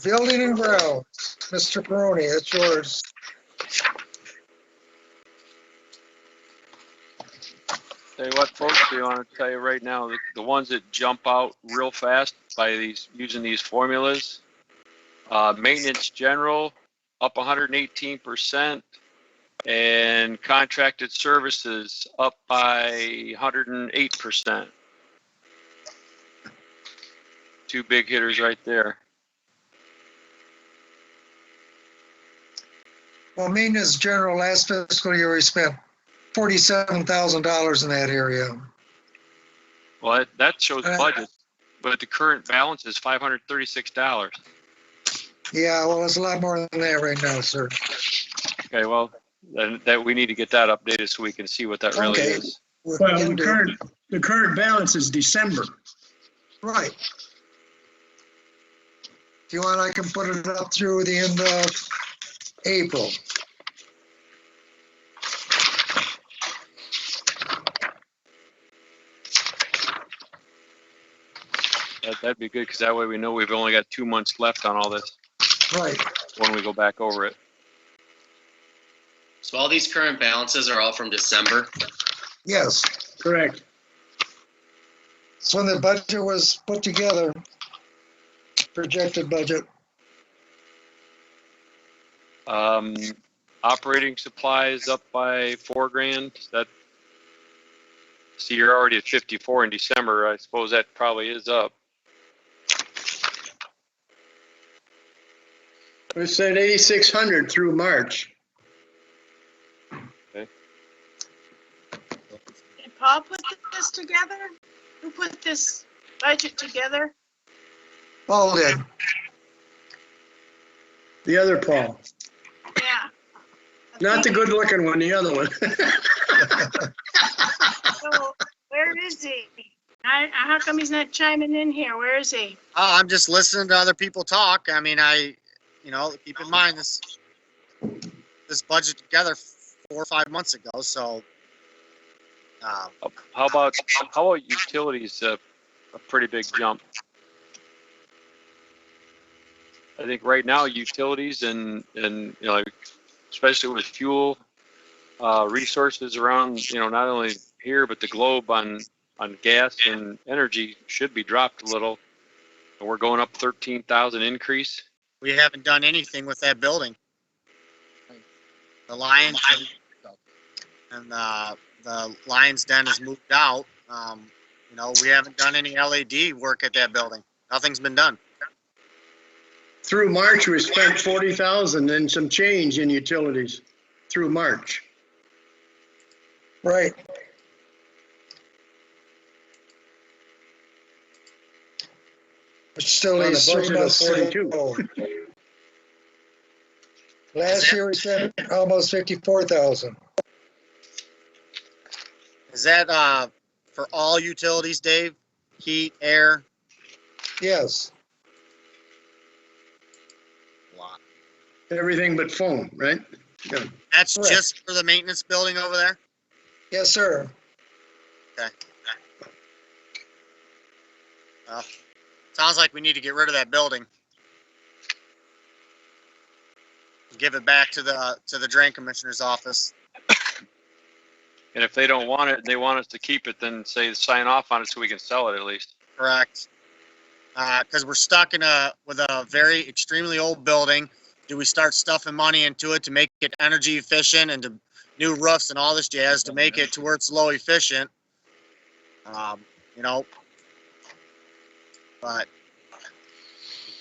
Building and grounds, Mr. Peroni, that's yours. Tell you what, folks, I want to tell you right now, the ones that jump out real fast by using these formulas, maintenance general up 118%, and contracted services up by 108%. Two big hitters right there. Well, maintenance general, last fiscal year, we spent $47,000 in that area. Well, that shows budget, but the current balance is $536. Yeah, well, it's a lot more than that right now, sir. Okay, well, then that we need to get that updated so we can see what that really Okay. is. Well, the current balance is December. Right. If you want, I can put it up through the end of April. That'd be good, because that way we know we've only got 2 months left on all this Right. when we go back over it. So all these current balances are all from December. Yes. Correct. So when the budget was put together, projected budget, Operating supplies up by $4,000. That, see, you're already at 54 in December. I suppose that probably is up. We said 8,600 through March. Did Paul put this together? Who put this budget together? Paul did. The other Paul, Yeah. not the good looking one, the other one. So, where is he? How come he's not chiming in here? Where is he? Oh, I'm just listening to other people talk. I mean, keep in mind this budget together 4 or 5 months ago, so. How about utilities? A pretty big jump. I think right now utilities and especially with fuel resources around, not only here but the globe on gas and energy should be dropped a little. And we're going up 13,000 increase. We haven't done anything with that building. The Lions and the Lions Den has moved out. We haven't done any LED work at that building. Nothing's been done. Through March, we spent 40,000 and some change in utilities through March. Right. Which still On a leaves 3 budget of months to 42. go. Last year we spent almost 54,000. Is that for all utilities, Dave? Heat, air? Yes. Everything but phone, right? Yeah. That's Correct. just for the maintenance building over there? Yes, sir. Sounds like we need to get rid of that building. Give it back to the drain commissioner's office. And if they don't want it, and they want us to keep it, then say, sign off on it so we can sell it at least. Correct. Because we're stuck with a very extremely old building. Do we start stuffing money into it to make it energy efficient and to new roofs and all this jazz to make it to where it's low efficient? You know, but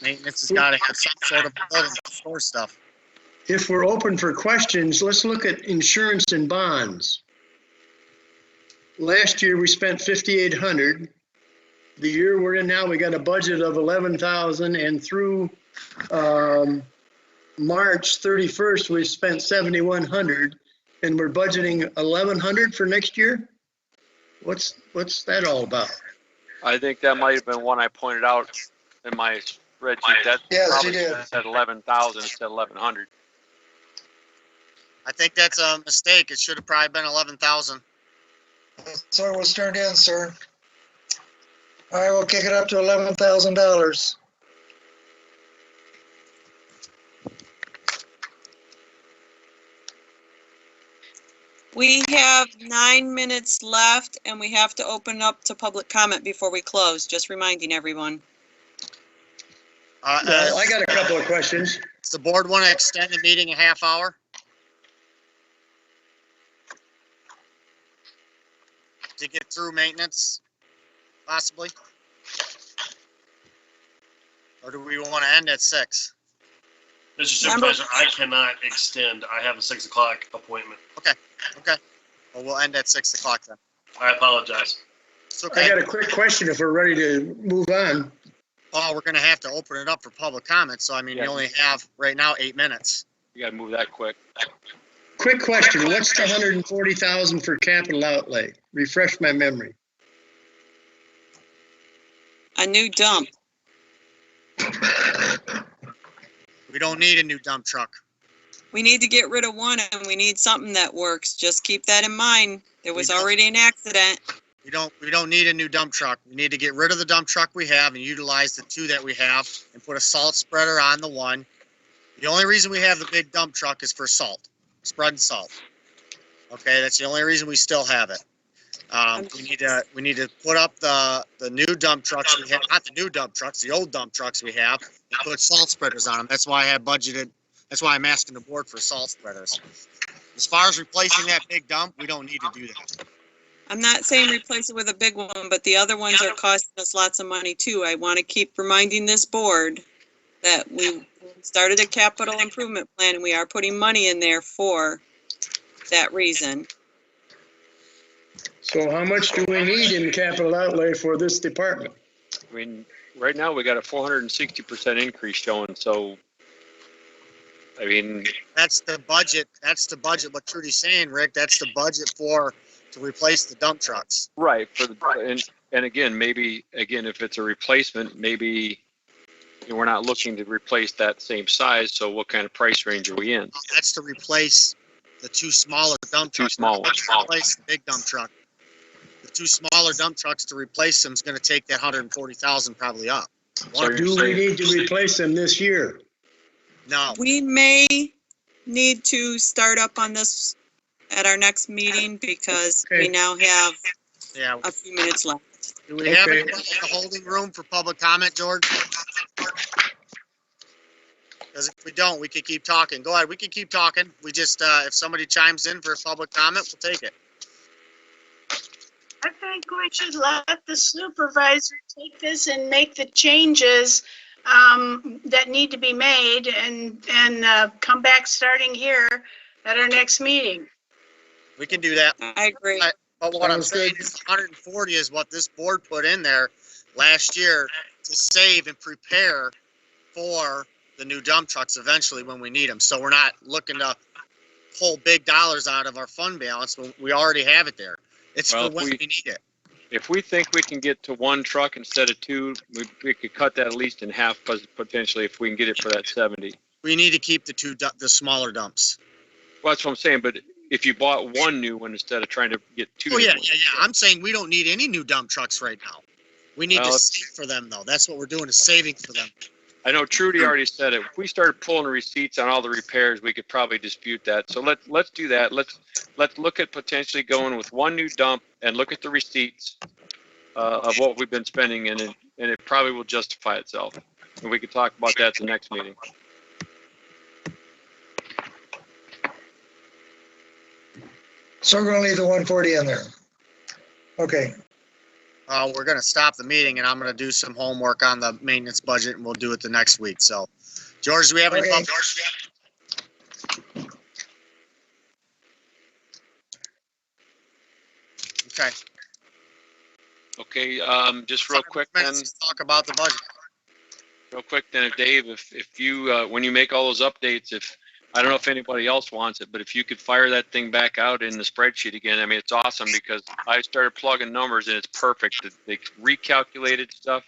maintenance has got to have some sort of building to store stuff. If we're open for questions, let's look at insurance and bonds. Last year, we spent 5,800. The year we're in now, we got a budget of 11,000, and through March 31st, we spent 7,100, and we're budgeting 1,100 for next year. What's that all about? I think that might have been one I pointed out in my spreadsheet. That Yes, you probably did. said 11,000 instead of 1,100. I think that's a mistake. It should have probably been 11,000. That's what was turned in, sir. All right, we'll kick it up to $11,000. We have 9 minutes left and we have to open up to public comment before we close, just reminding everyone. I got a couple of questions. Does the board want to extend the meeting a half hour? To get through maintenance, possibly? Or do we want to end at 6? Mr. Supervisor, I cannot extend. I have a 6 o'clock appointment. Okay, well, we'll end at 6 o'clock then. I apologize. It's I okay. got a quick question if we're ready to move on. Paul, we're gonna have to open it up for public comment, so I mean, you Yeah. only have right now 8 minutes. You gotta move that quick. Quick question, what's the 140,000 for capital outlay? Refresh my memory. A new dump. We don't need a new dump truck. We need to get rid of one and we need something that works. Just keep that in mind. There was We don't- already an accident. We don't need a new dump truck. We need to get rid of the dump truck we have and utilize the 2 that we have and put a salt spreader on the one. The only reason we have the big dump truck is for salt, spreading salt. Okay, that's the only reason we still have it. We need to put up the new dump trucks we have, not the new dump trucks, the old dump trucks we have, and put salt spreaders on them. That's why I have budgeted, that's why I'm asking the board for salt spreaders. As far as replacing that big dump, we don't need to do that. I'm not saying replace it with a big one, but the other ones are costing us lots of money too. I want to keep reminding this board that we started a capital improvement plan and we are putting money in there for that reason. So how much do we need in capital outlay for this department? I mean, right now we got a 460% increase showing, so, I mean, That's the budget, what Trudy's saying, Rick, that's the budget to replace the dump trucks. right, and again, maybe, if it's a replacement, maybe we're not looking to replace that same size, so what kind of price range are we in? That's to replace the 2 smaller dump trucks. small not ones. to Replace the big dump truck. The 2 smaller dump trucks to replace them is gonna take that 140,000 probably up. So you're Do we saying- need to replace them this year? No, We may need to start up on this at our next meeting because we Okay. now have yeah. a few minutes left. Do we have Okay. it in the holding room for public comment, George? Because if we don't, we could keep talking. Go ahead, we can keep talking. We just, if somebody chimes in for public comment, we'll take it. I think we should let the supervisor take this and make the changes that need to be made and come back starting here at our next meeting. We can do that. I agree. But what I'm Sounds saying good. is 140 is what this board put in there last year to save and prepare for the new dump trucks eventually when we need them. So we're not looking to pull big dollars out of our fund balance when we already have it there. It's Well, for if when we- we need it. If we think we can get to 1 truck instead of 2, we could cut that at least in half, potentially, if we can get it for that 70. We need to keep the smaller dumps. Well, that's what I'm saying, but if you bought one new one instead of trying to get two. Oh, new yeah, ones. yeah, yeah. I'm saying we don't need any new dump trucks right now. We need to Well, save for them though. That's what we're doing, is saving for them. I know Trudy already said it. If we started pulling receipts on all the repairs, we could probably dispute that. So let's do that. Let's look at potentially going with one new dump and look at the receipts of what we've been spending, and it probably will justify itself. And we could talk about that at the next meeting. So we're gonna leave the 140 in there. Okay, We're gonna stop the meeting and I'm gonna do some homework on the maintenance budget and we'll do it the next week. So, George, do we have any? Okay. Okay. Okay, just real quick then. Let's talk about the budget. Real quick then, Dave, if you, when you make all those updates, I don't know if anybody else wants it, but if you could fire that thing back out in the spreadsheet again, I mean, it's awesome because I started plugging numbers and it's perfect. They recalculated stuff,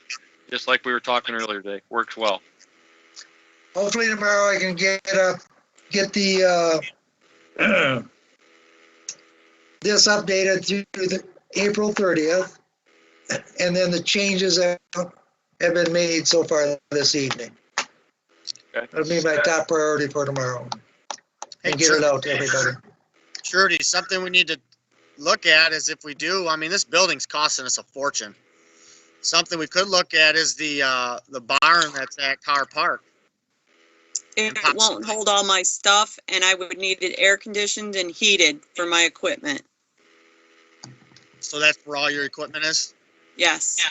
just like we were talking earlier today. Works well. hopefully tomorrow I can get the, this updated through the April 30th. And then the changes that have been made so far this evening. Okay. That'll be my top priority for tomorrow. Hey, And get it out to everybody. Trudy, something we need to look at is if we do, I mean, this building's costing us a fortune. Something we could look at is the barn that's at Car Park. It won't hold all my stuff, and I would need it air conditioned and heated for my equipment. So that's where all your equipment is? Yes,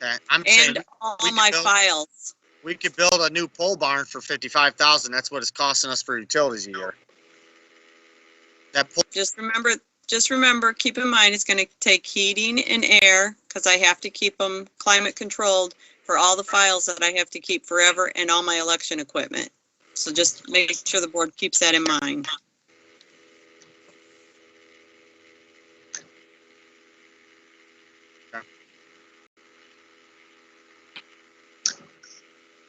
Okay, I'm saying and all we could my build- files. we could build a new pole barn for 55,000. That's what it's costing us for utilities a year. That pole, Just remember, keep in mind, it's gonna take heating and air, because I have to keep them climate controlled for all the files that I have to keep forever and all my election equipment. So just make sure the board keeps that in mind.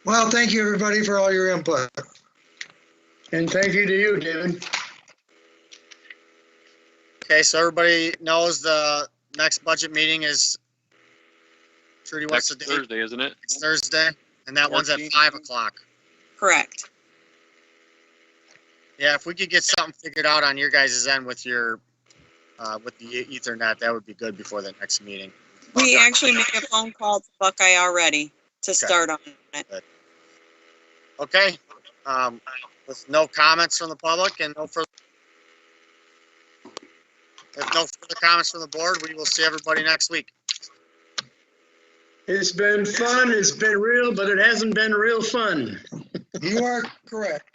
Well, thank you, everybody, for all your input. And thank you to you, David. okay, so everybody knows the next budget meeting is, Trudy, what's Next the date? Thursday, isn't it? It's Thursday, and that one's at 14th. 5 o'clock. Correct. Yeah, if we could get something figured out on your guys' end with your, with the Ethernet, that would be good before the next meeting. We actually made a phone call to Buckeye already to start on it. Okay, with no comments from the public and no further comments from the board, we will see everybody next week. It's been fun, it's been real, but it hasn't been real fun. You are correct.